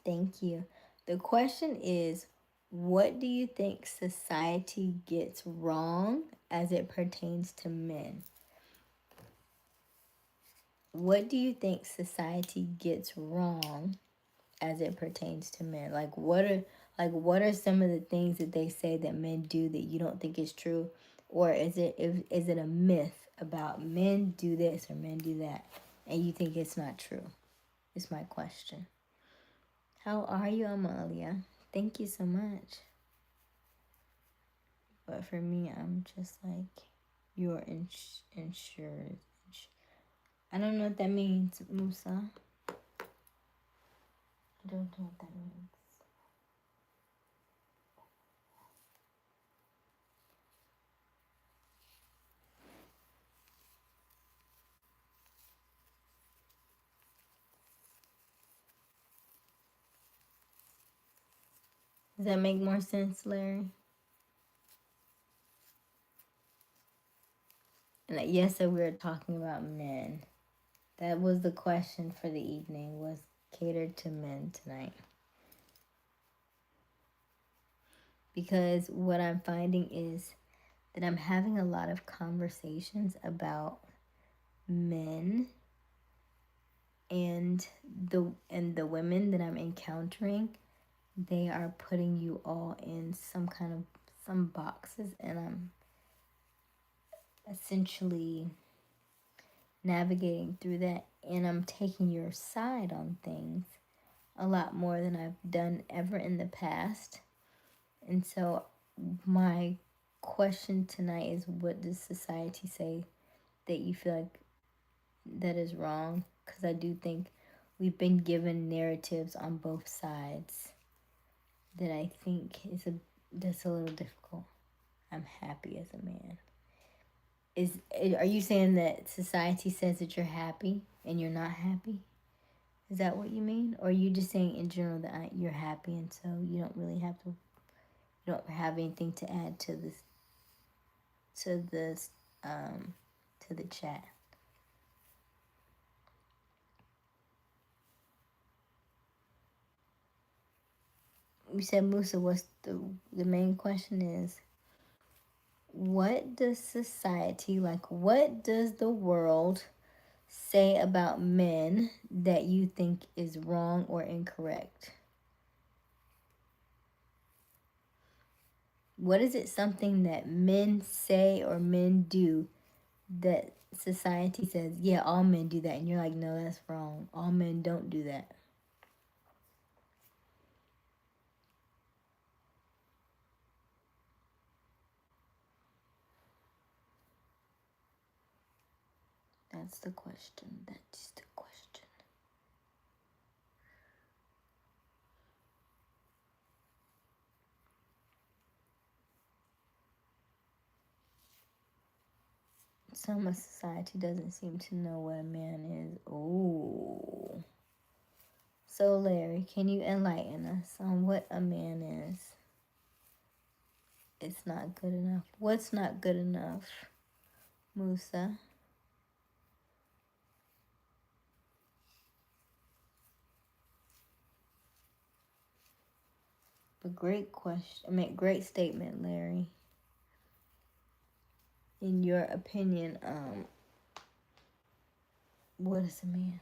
Thank you. The question is, what do you think society gets wrong as it pertains to men? What do you think society gets wrong as it pertains to men? What are some of the things that they say that men do that you don't think is true, or is it a myth about men do this or men do that, and you think it's not true? Is my question. How are you, Amalia? Thank you so much. But for me, I'm just like, you're insured. I don't know what that means, Musa. I don't know what that means. Does that make more sense, Larry? And yes, so we were talking about men. That was the question for the evening, was catered to men tonight. because what I'm finding is that I'm having a lot of conversations about men and the women that I'm encountering. They are putting you all in some boxes, and I'm essentially navigating through that, and I'm taking your side on things a lot more than I've done ever in the past. And so my question tonight is, what does society say that you feel like that is wrong? Because I do think we've been given narratives on both sides that I think that's a little difficult. I'm happy as a man. Are you saying that society says that you're happy and you're not happy? Is that what you mean? Or are you just saying in general that you're happy and so you don't really have to, you don't have anything to add to to this, to the chat? You said, Musa, what's the main question is, what does society, like, what does the world say about men that you think is wrong or incorrect? What is it, something that men say or men do that society says, yeah, all men do that, and you're like, no, that's wrong. All men don't do that. That's the question. That's the question. Some of society doesn't seem to know what a man is. Oh. So, Larry, can you enlighten us on what a man is? It's not good enough. What's not good enough, Musa? A great question. I mean, great statement, Larry. In your opinion, what is a man?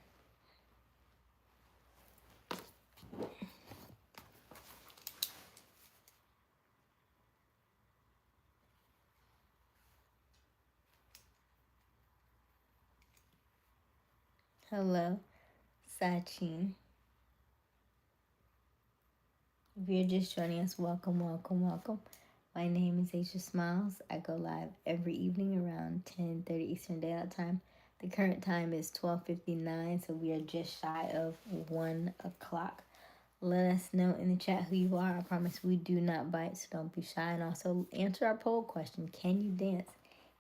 Hello, Sachin. If you're just joining us, welcome, welcome, welcome. My name is Aysia Smiles. I go live every evening around 10:30 Eastern Daylight Time. The current time is 12:59, so we are just shy of 1 o'clock. Let us know in the chat who you are. I promise we do not bite, so don't be shy. And also answer our poll question. Can you dance?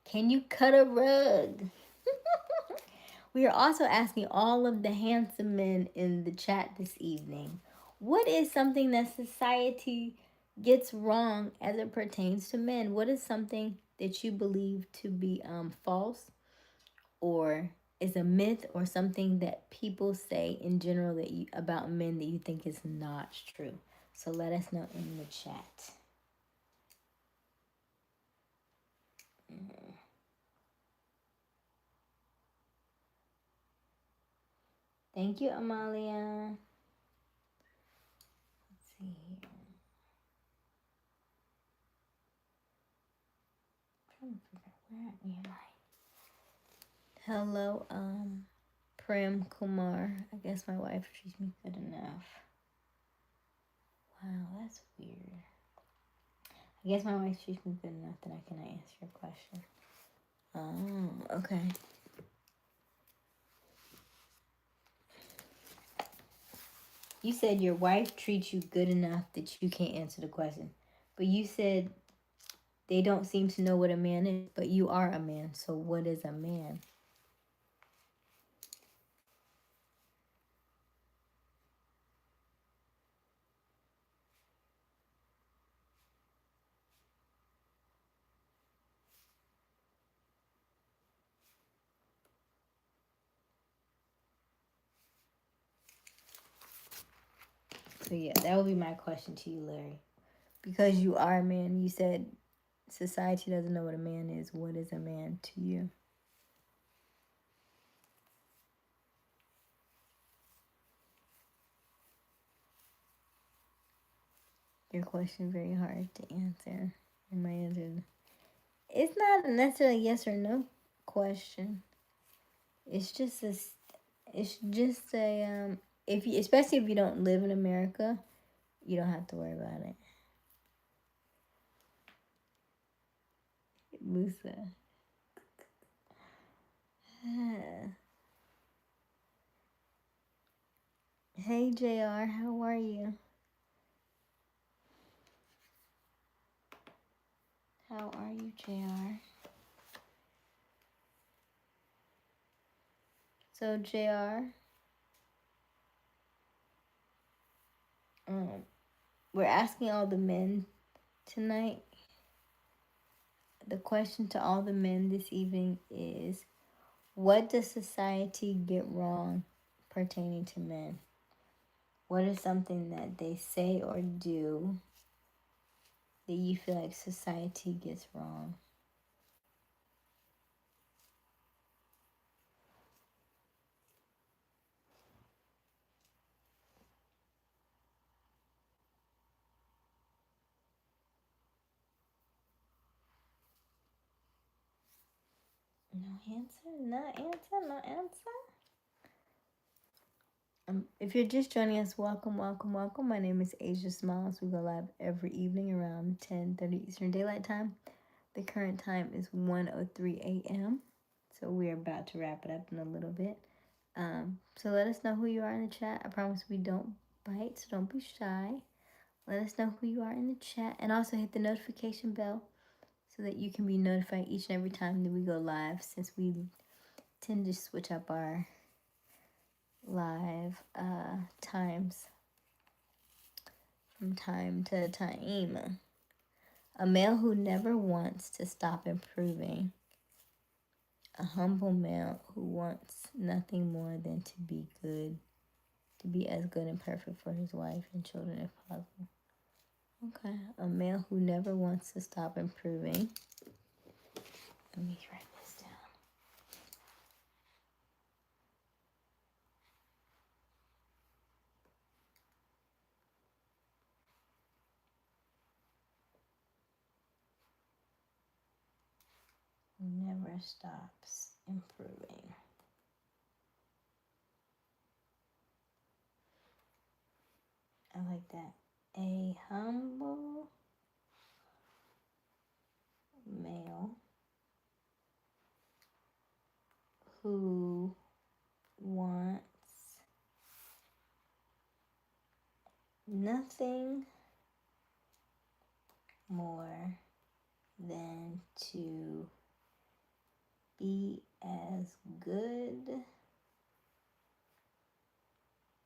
Can you cut a rug? We are also asking all of the handsome men in the chat this evening, what is something that society gets wrong as it pertains to men? What is something that you believe to be false, or is a myth, or something that people say in general that about men that you think is not true? So let us know in the chat. Thank you, Amalia. Let's see here. I'm trying to figure out where am I. Hello, Prem Kumar. I guess my wife treats me good enough. Wow, that's weird. I guess my wife treats me good enough that I can answer your question. Oh, okay. You said your wife treats you good enough that you can't answer the question. But you said they don't seem to know what a man is, but you are a man. So what is a man? So yeah, that would be my question to you, Larry. Because you are a man, you said society doesn't know what a man is. What is a man to you? Your question is very hard to answer. And my answer is, it's not necessarily a yes or no question. It's just a, it's just a, if you, especially if you don't live in America, you don't have to worry about it. Musa. Hey JR, how are you? How are you, JR? So JR, we're asking all the men tonight. The question to all the men this evening is, what does society get wrong pertaining to men? What is something that they say or do that you feel like society gets wrong? No answer, no answer, no answer. If you're just joining us, welcome, welcome, welcome. My name is Aysia Smiles. We go live every evening around 10:30 Eastern Daylight Time. The current time is 1:03 a.m. So we're about to wrap it up in a little bit. So let us know who you are in the chat. I promise we don't bite, so don't be shy. Let us know who you are in the chat, and also hit the notification bell so that you can be notified each and every time that we go live, since we tend to switch up our live times from time to time. A male who never wants to stop improving. A humble male who wants nothing more than to be good, to be as good and perfect for his wife and children if possible. Okay. A male who never wants to stop improving. Let me write this down. Who never stops improving. I like that. A humble male who wants nothing more than to be as good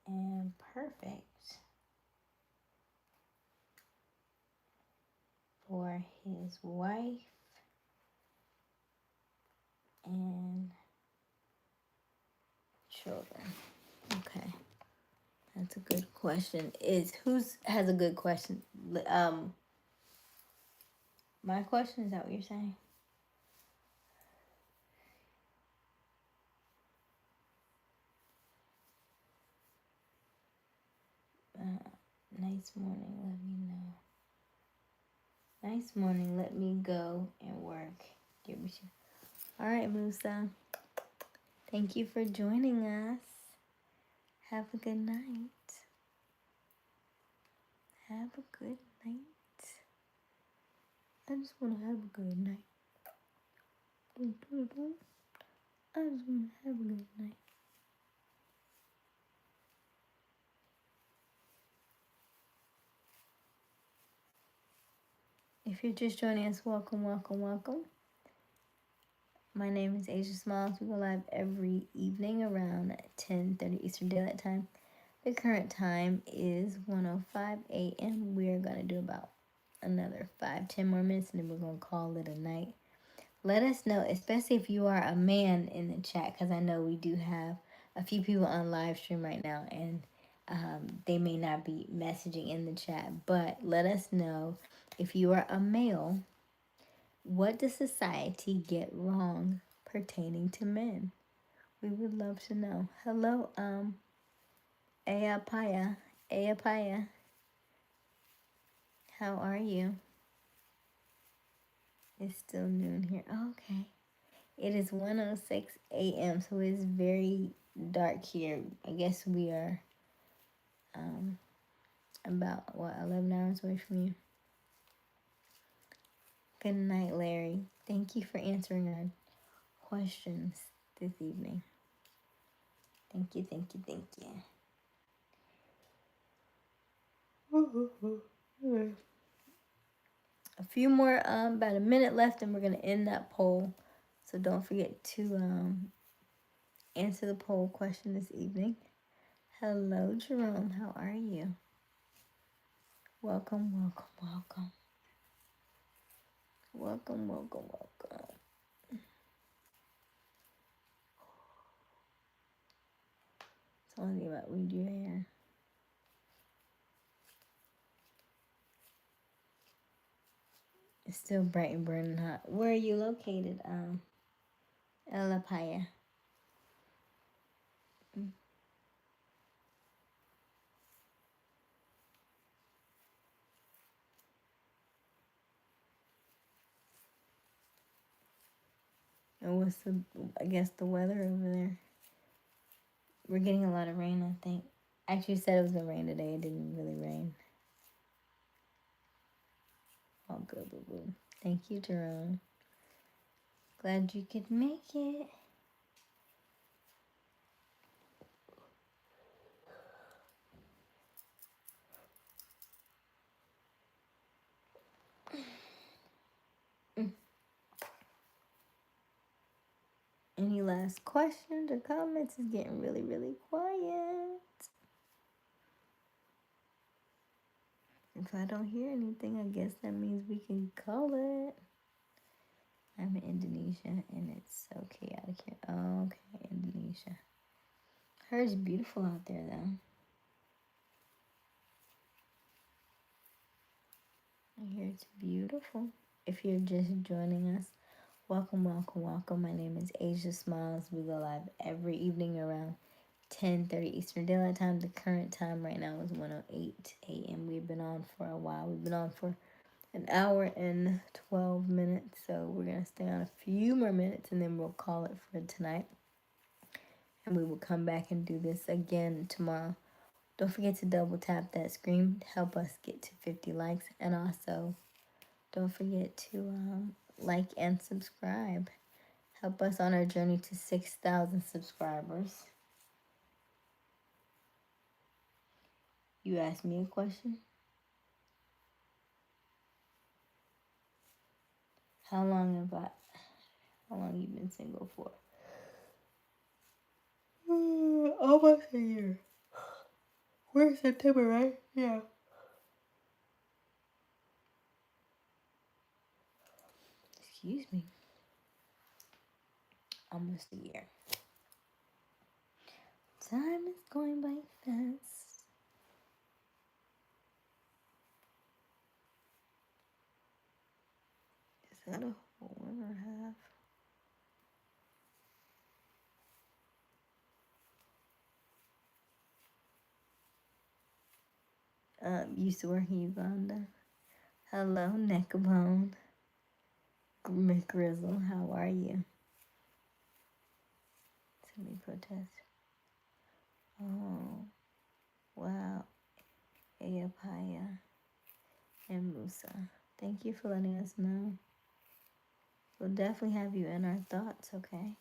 and perfect for his wife and children. Okay, that's a good question. Is who's has a good question? My question, is that what you're saying? Nice morning. Let me know. Nice morning. Let me go and work. Give me. All right, Musa. Thank you for joining us. Have a good night. Have a good night. I just want to have a good night. I just want to have a good night. If you're just joining us, welcome, welcome, welcome. My name is Aysia Smiles. We go live every evening around 10:30 Eastern Daylight Time. The current time is 1:05 a.m. We're going to do about another 5-10 more minutes, and then we're going to call it a night. Let us know, especially if you are a man, in the chat, because I know we do have a few people on live stream right now, and they may not be messaging in the chat, but let us know if you are a male. What does society get wrong pertaining to men? We would love to know. Hello, Ayapaya. Ayapaya. How are you? It's still noon here. Oh, okay. It is 1:06 a.m., so it's very dark here. I guess we are about, 11 hours away from you. Good night, Larry. Thank you for answering our questions this evening. Thank you, thank you, thank you. A few more, about a minute left, and we're going to end that poll. So don't forget to answer the poll question this evening. Hello, Jerome. How are you? Welcome, welcome, welcome. Welcome, welcome, welcome. It's only about we do hair. It's still bright and burning hot. Where are you located, Elapaya? And what's the weather over there? We're getting a lot of rain, I think. Actually, you said it was gonna rain today. It didn't really rain. All good, boo boo. Thank you, Jerome. Glad you could make it. Any last questions or comments? It's getting really, really quiet. If I don't hear anything, I guess that means we can call it. I'm in Indonesia and it's so chaotic here. Oh, okay, Indonesia. Hers beautiful out there though. I hear it's beautiful. If you're just joining us, welcome, welcome, welcome. My name is Aysia Smiles. We go live every evening around 10:30 Eastern Daylight Time. The current time right now is 1:08 a.m. We've been on for a while. We've been on for an hour and 12 minutes. So we're going to stay on a few more minutes and then we'll call it for tonight. And we will come back and do this again tomorrow. Don't forget to double tap that screen. Help us get to 50 likes. And also, don't forget to like and subscribe. Help us on our journey to 6,000 subscribers. You asked me a question? How long you been single for? Almost a year. We're in September, right? Yeah. Excuse me. Almost a year. Time is going by fast. Is that a whole and a half? Used to work in Uganda. Hello, Neckbone. McGrizzle, how are you? Semi protest. Oh, wow. Ayapaya and Musa. Thank you for letting us know. We'll definitely have you in our thoughts, okay?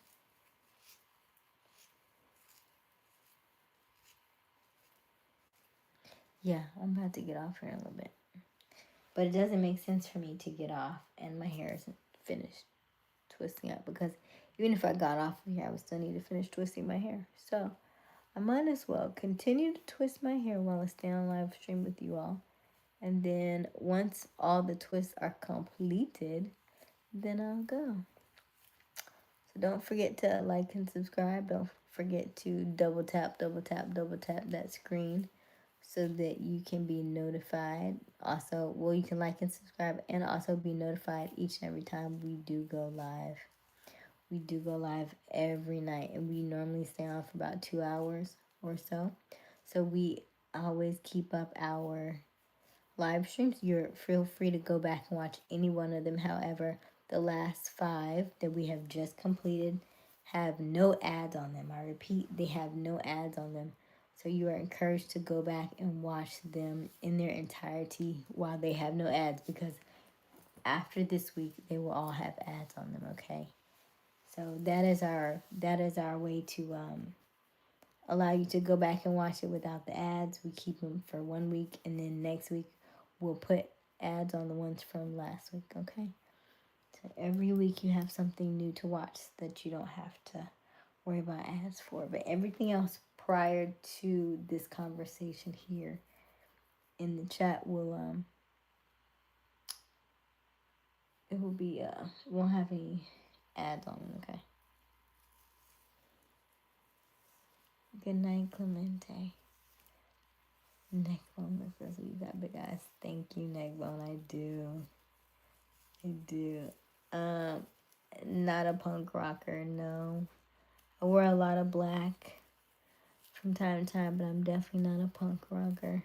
Yeah, I'm about to get off here in a little bit. But it doesn't make sense for me to get off and my hair isn't finished twisting up because even if I got off of here, I would still need to finish twisting my hair. So I might as well continue to twist my hair while I stay on live stream with you all. And then once all the twists are completed, then I'll go. So don't forget to like and subscribe. Don't forget to double tap that screen so that you can be notified. Also, well, you can like and subscribe and also be notified each and every time we do go live. We do go live every night, and we normally stay on for about 2 hours or so. So we always keep up our live streams. You're feel free to go back and watch any one of them. However, the last 5 that we have just completed have no ads on them. I repeat, they have no ads on them. So you are encouraged to go back and watch them in their entirety while they have no ads, because after this week they will all have ads on them, okay? So that is our way to allow you to go back and watch it without the ads. We keep them for 1 week, and then next week we'll put ads on the ones from last week, okay? So every week you have something new to watch that you don't have to worry about ads for. But everything else prior to this conversation here in the chat will it will be it won't have any ads on them, okay? Good night, Clemente. Neckbone says you got big eyes. Thank you, Neckbone. I do. I do. Not a punk rocker, no. I wear a lot of black from time to time, but I'm definitely not a punk rocker.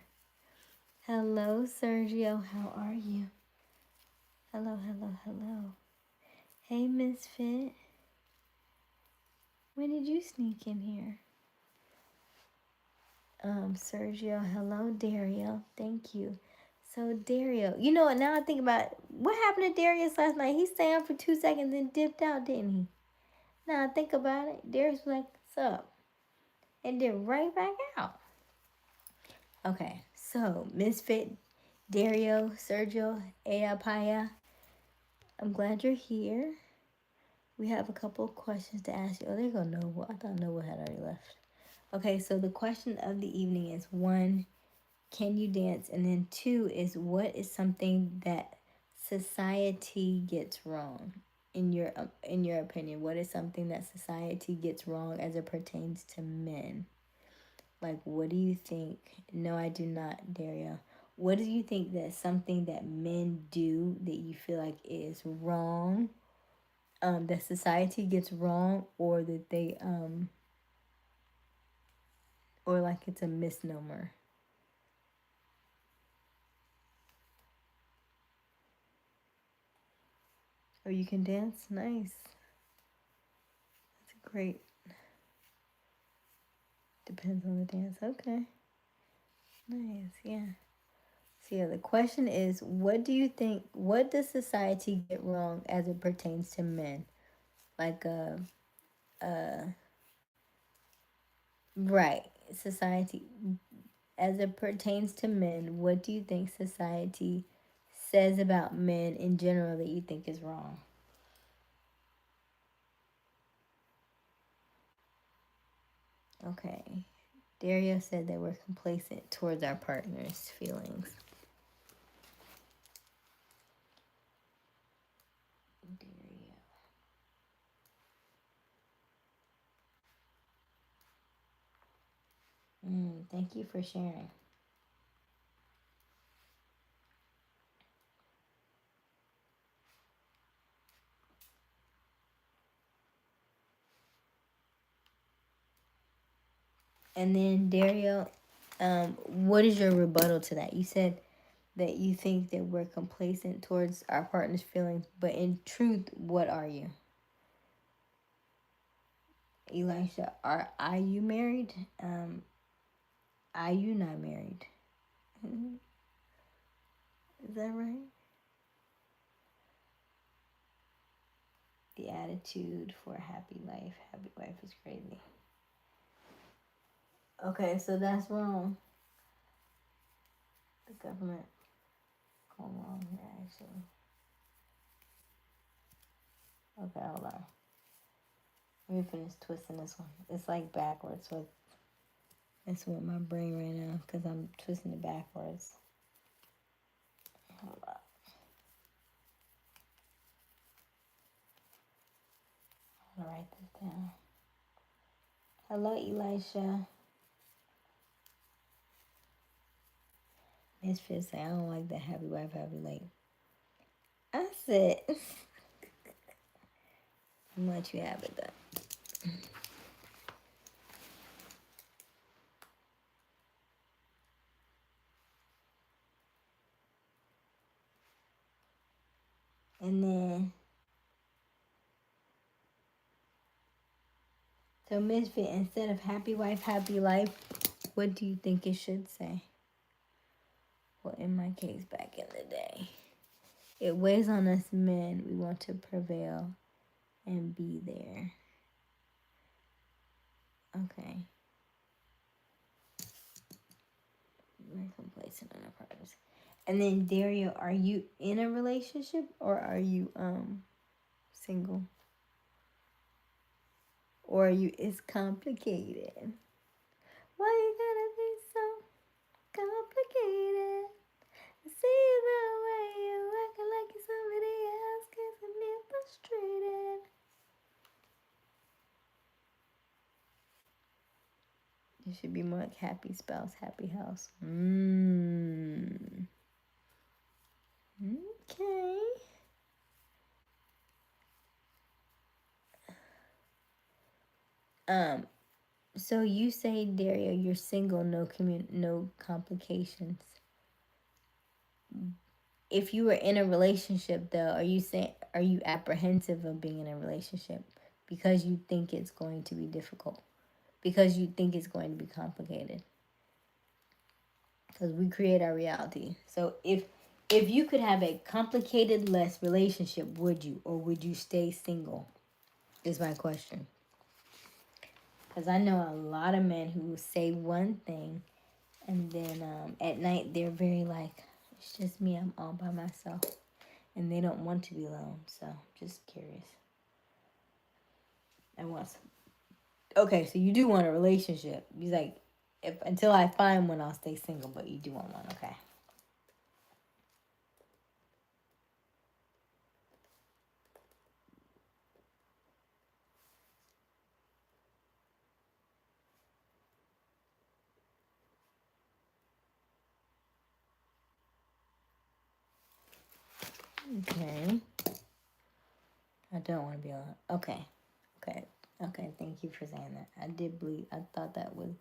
Hello, Sergio. How are you? Hello, hello, hello. Hey, Misfit. When did you sneak in here? Sergio. Hello, Dario. Thank you. So, Dario, you know what? Now I think about it, what happened to Darius last night. He stayed on for 2 seconds and dipped out, didn't he? Now I think about it, Darius was like, "What's up?" And then right back out. Okay, so Misfit, Dario, Sergio, Ayapaya, I'm glad you're here. We have a couple of questions to ask you. Oh, there you go, Noble. I thought Noble had already left. Okay, so the question of the evening is 1, can you dance? And then 2 is, what is something that society gets wrong? In your opinion, what is something that society gets wrong as it pertains to men? Like, what do you think? No, I do not, Daria. What do you think that something that men do that you feel like is wrong, that society gets wrong, or that they or like it's a misnomer? Oh, you can dance? Nice. That's great. Depends on the dance. Okay. Nice, yeah. So yeah, the question is, what do you think, what does society get wrong as it pertains to men? Like right, society as it pertains to men, what do you think society says about men in general that you think is wrong? Okay. Dario said that we're complacent towards our partner's feelings. Thank you for sharing. And then Dario, what is your rebuttal to that? You said that you think that we're complacent towards our partner's feelings, but in truth, what are you? Elisha, are you married? Are you not married? Is that right? The attitude for a happy life. Happy wife is crazy. Okay, so that's wrong. The government going wrong here, actually. Okay, hold on. Let me finish twisting this one. It's like backwards, so it's with my brain right now because I'm twisting it backwards. Hold on. I'm gonna write this down. Hello, Elisha. Misfit say, I don't like that happy wife, happy life. I said, I'm gonna let you have it though. And then, so Misfit, instead of happy wife, happy life, what do you think it should say? Well, in my case, back in the day, it weighs on us men. We want to prevail and be there. Okay. We're complacent on our partners. And then Dario, are you in a relationship or are you single? Or are you it's complicated? Why you gotta be so complicated? I see the way you acting like you're somebody else, getting me frustrated. You should be more like happy spouse, happy house. Okay. So you say, Dario, you're single, no complications. If you were in a relationship, though, are you apprehensive of being in a relationship because you think it's going to be difficult, because you think it's going to be complicated? Because we create our reality. So if you could have a complicated less relationship, would you, or would you stay single? Is my question. Because I know a lot of men who say one thing and then at night they're very like, it's just me, I'm all by myself. And they don't want to be alone. So just curious. I want some. Okay, so you do want a relationship. He's like, if until I find one, I'll stay single, but you do want one. Okay. Okay. I don't want to be alone. Okay. Okay. Okay. Thank you for saying that. I did believe. I thought that was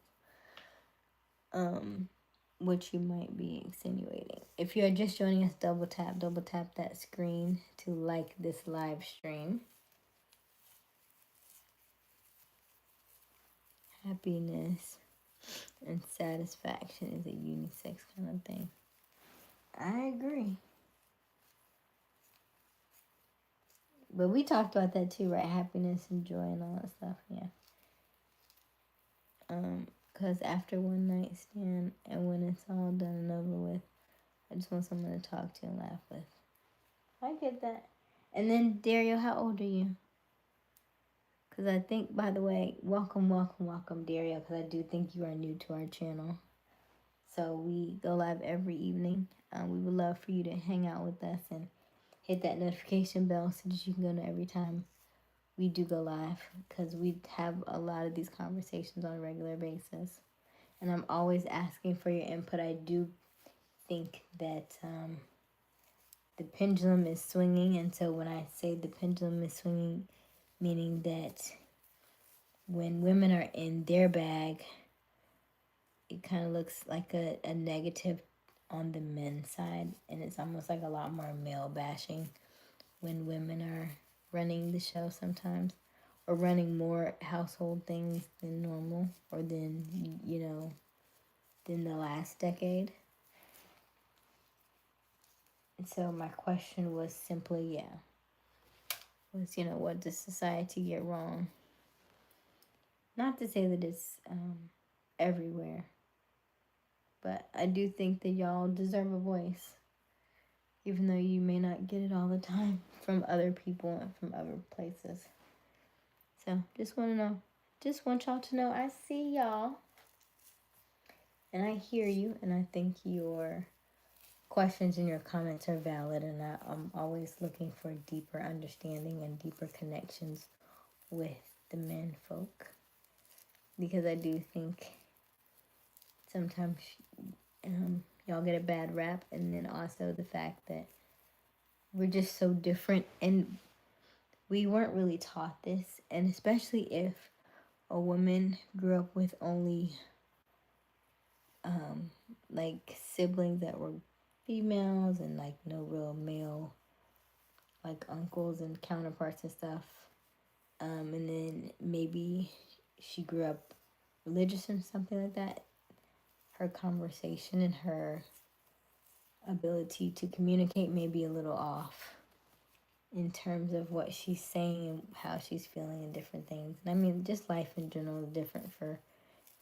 what you might be insinuating. If you are just joining us, double tap that screen to like this live stream. Happiness and satisfaction is a unisex kind of thing. I agree. But we talked about that too, right? Happiness and joy and all that stuff, yeah. Because after one night stand and when it's all done and over with, I just want someone to talk to and laugh with. I get that. And then, Dario, how old are you? Because I think, by the way, welcome, Dario, because I do think you are new to our channel. So we go live every evening. We would love for you to hang out with us and hit that notification bell so that you can know every time we do go live, because we have a lot of these conversations on a regular basis. And I'm always asking for your input. I do think that the pendulum is swinging. And so when I say the pendulum is swinging, meaning that when women are in their bag, it kind of looks like a negative on the men's side. And it's almost like a lot more male bashing when women are running the show sometimes, or running more household things than normal, or than, than the last decade. And so my question was simply, what does society get wrong? Not to say that it's everywhere, but I do think that y'all deserve a voice, even though you may not get it all the time from other people and from other places. So just want to know. Just want y'all to know I see y'all. And I hear you. And I think your questions and your comments are valid. And I'm always looking for deeper understanding and deeper connections with the men folk. Because I do think sometimes y'all get a bad rap, and then also the fact that we're just so different, and we weren't really taught this, and especially if a woman grew up with only like siblings that were females and like no real male like uncles and counterparts and stuff, and then maybe she grew up religious or something like that, her conversation and her ability to communicate may be a little off in terms of what she's saying and how she's feeling and different things. And I mean, just life in general is different for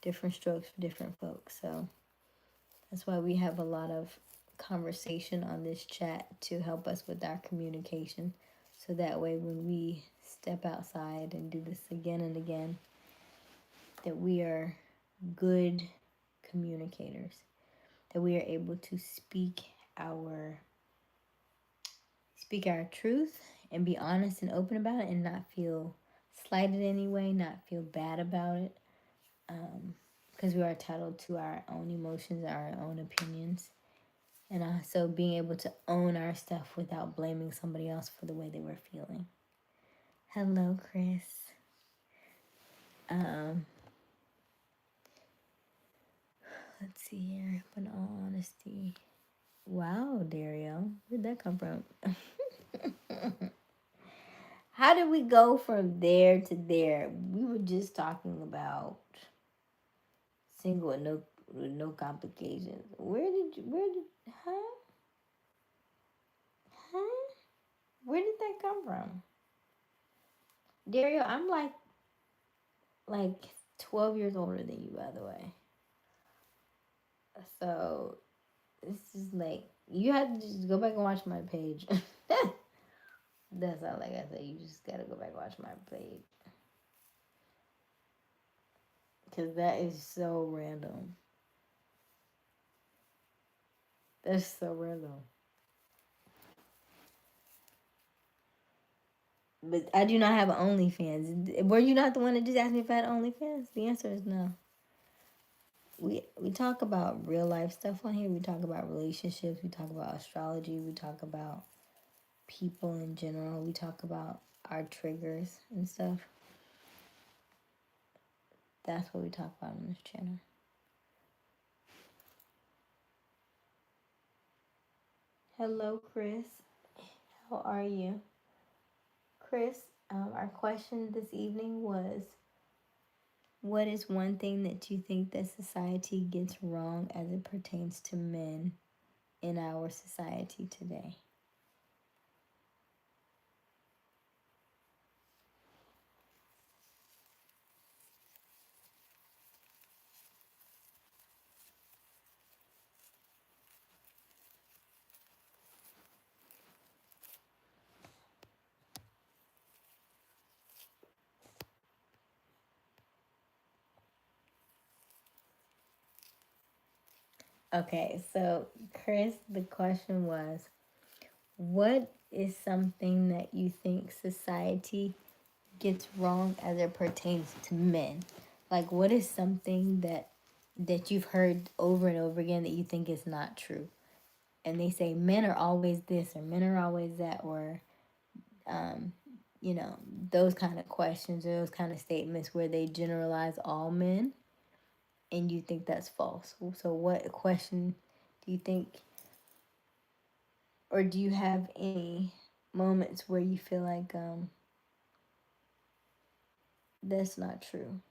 different strokes for different folks. So that's why we have a lot of conversation on this chat to help us with our communication. So that way, when we step outside and do this again and again, that we are good communicators, that we are able to speak our truth and be honest and open about it and not feel slighted anyway, not feel bad about it, because we are entitled to our own emotions, our own opinions, and also being able to own our stuff without blaming somebody else for the way they were feeling. Hello, Chris. Let's see here. But in all honesty, wow, Dario, where'd that come from? How did we go from there to there? We were just talking about single and no complications. Where did huh? Where did that come from? Dario, I'm like 12 years older than you, by the way. So this is like, you had to just go back and watch my page. That's not like I said. You just gotta go back and watch my page. Because that is so random. That's so random. But I do not have an OnlyFans. Were you not the one that just asked me if I had OnlyFans? The answer is no. We talk about real life stuff on here. We talk about relationships. We talk about astrology. We talk about people in general. We talk about our triggers and stuff. That's what we talk about on this channel. Hello, Chris. How are you? Chris, our question this evening was, what is one thing that you think that society gets wrong as it pertains to men in our society today? Okay, so Chris, the question was, what is something that you think society gets wrong as it pertains to men? Like, what is something that you've heard over and over again that you think is not true? And they say men are always this or men are always that, or you know, those kind of questions or those kind of statements where they generalize all men, and you think that's false. So what question do you think, or do you have any moments where you feel like that's not true?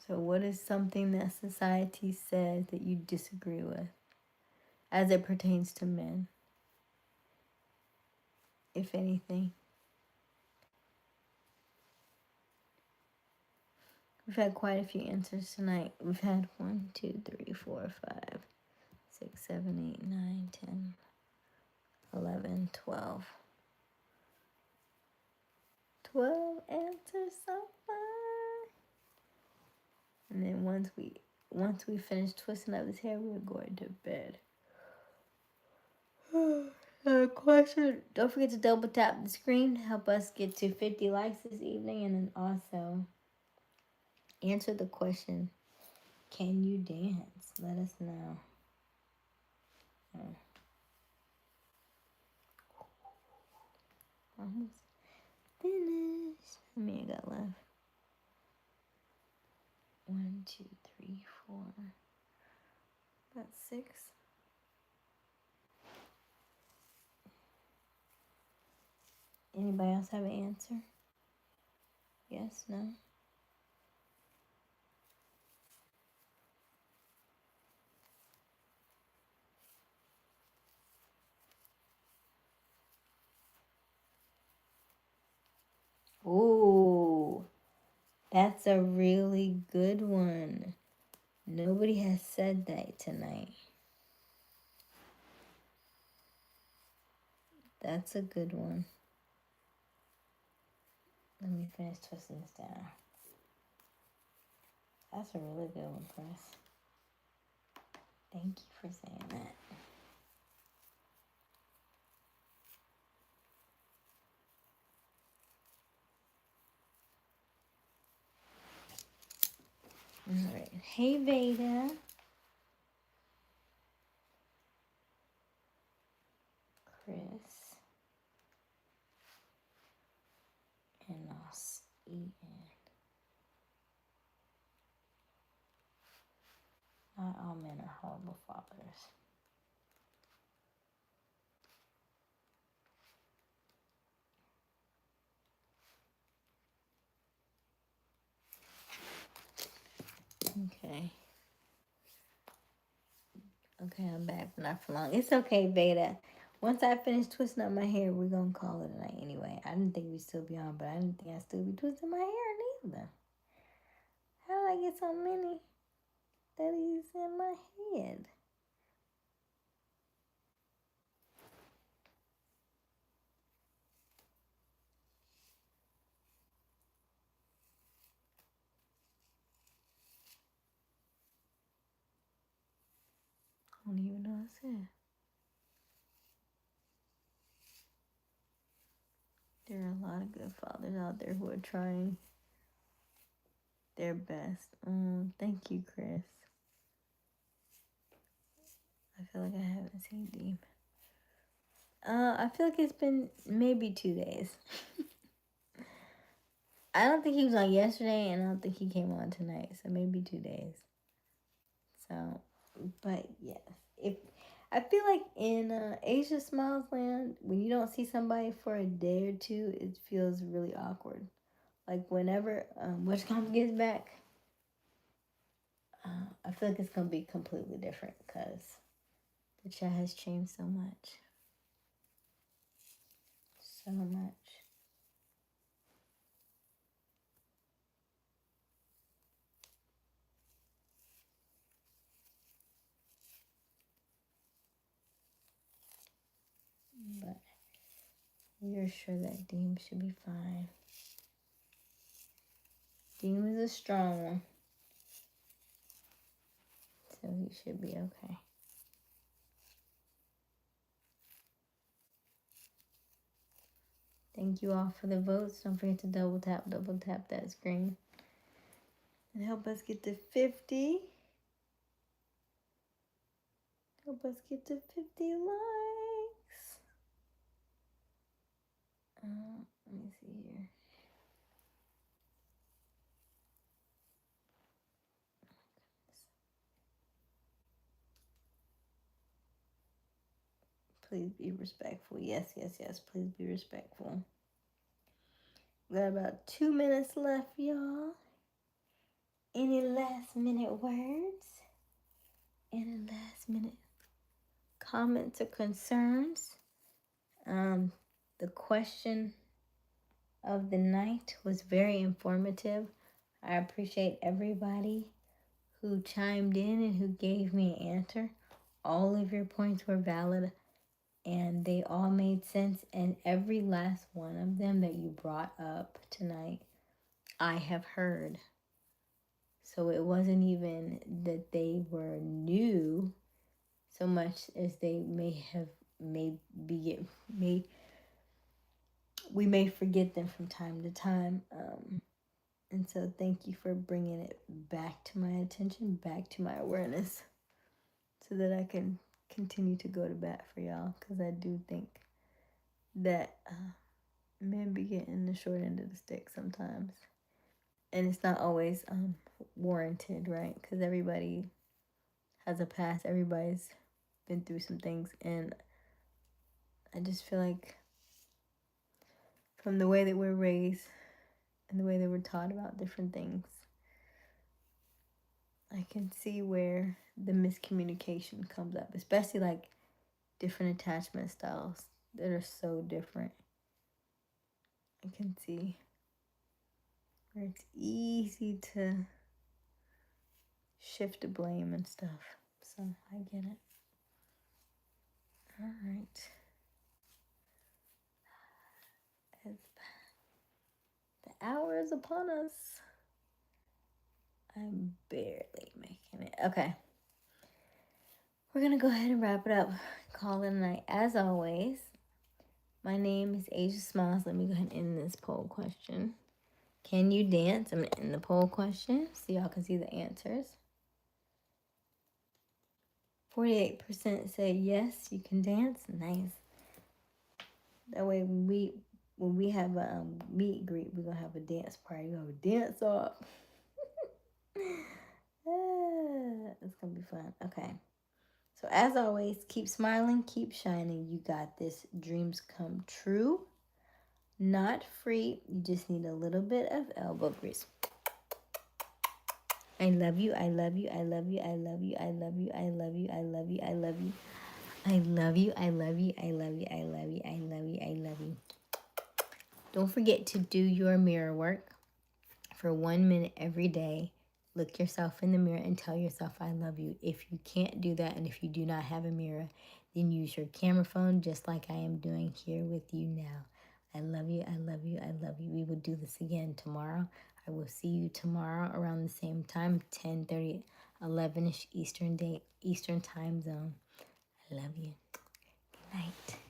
So what is something that society says that you disagree with as it pertains to men, if anything? We've had quite a few answers tonight. We've had 1, 2, 3, 4, 5, 6, 7, 8, 9, 10, 11, 12. 12 answers so far. And then once we finish twisting up his hair, we're going to bed. Question. Don't forget to double tap the screen to help us get to 50 likes this evening, and then also answer the question, can you dance? Let us know. Almost finished. How many I got left? 1, 2, 3, 4. That's 6. Anybody else have an answer? Yes, no? Ooh, that's a really good one. Nobody has said that tonight. That's a good one. Let me finish twisting this down. That's a really good one, Chris. Thank you for saying that. All right. Hey, Veda. Chris. And Nos Ian. Not all men are horrible fathers. Okay. Okay, I'm back, but not for long. It's okay, Veda. Once I finish twisting up my hair, we're going to call it a night anyway. I didn't think we'd still be on, but I didn't think I'd still be twisting my hair neither. How did I get so many studies in my head? I don't even know what I said. There are a lot of good fathers out there who are trying their best. Thank you, Chris. I feel like I haven't seen Deep. I feel like it's been maybe 2 days. I don't think he was on yesterday, and I don't think he came on tonight. So maybe 2 days. So, but yes, if I feel like in Asia Smiles Land, when you don't see somebody for a day or two, it feels really awkward. Like whenever Witchcom gets back, I feel like it's gonna be completely different because the chat has changed so much, so much. But you're sure that Deem should be fine. Deem is a strong one, so he should be okay. Thank you all for the votes. Don't forget to double tap that screen. And help us get to 50. Help us get to 50 likes. Let me see here. Please be respectful. Yes. Please be respectful. We got about 2 minutes left, y'all. Any last minute words? Any last minute comments or concerns? The question of the night was very informative. I appreciate everybody who chimed in and who gave me an answer. All of your points were valid. and they all made sense. And every last one of them that you brought up tonight, I have heard. So it wasn't even that they were new so much as they may have we may forget them from time to time. And so thank you for bringing it back to my attention, back to my awareness, so that I can continue to go to bat for y'all, because I do think that men be getting the short end of the stick sometimes. And it's not always warranted, right? Because everybody has a past. Everybody's been through some things. And I just feel like from the way that we're raised and the way that we're taught about different things, I can see where the miscommunication comes up, especially like different attachment styles that are so different. I can see where it's easy to shift the blame and stuff. So I get it. All right. The hour is upon us. I'm barely making it. Okay. We're going to go ahead and wrap it up. Call it a night. As always, my name is Aysia Smiles. Let me go ahead and end this poll question. Can you dance? I'm going to end the poll question so y'all can see the answers. 48% say yes, you can dance. Nice. That way when we have a meet and greet, we're going to have a dance party. We're going to have a dance off. It's going to be fun. Okay. So as always, keep smiling, keep shining. You got this. Dreams come true. Not free. You just need a little bit of elbow grease. I love you. I love you. I love you. I love you. I love you. I love you. I love you. I love you. I love you. I love you. I love you. I love you. I love you. I love you. Don't forget to do your mirror work for 1 minute every day. Look yourself in the mirror and tell yourself, I love you. If you can't do that, and if you do not have a mirror, then use your camera phone just like I am doing here with you now. I love you. I love you. I love you. We will do this again tomorrow. I will see you tomorrow around the same time, 10:30, 11ish Eastern time zone. I love you. Good night.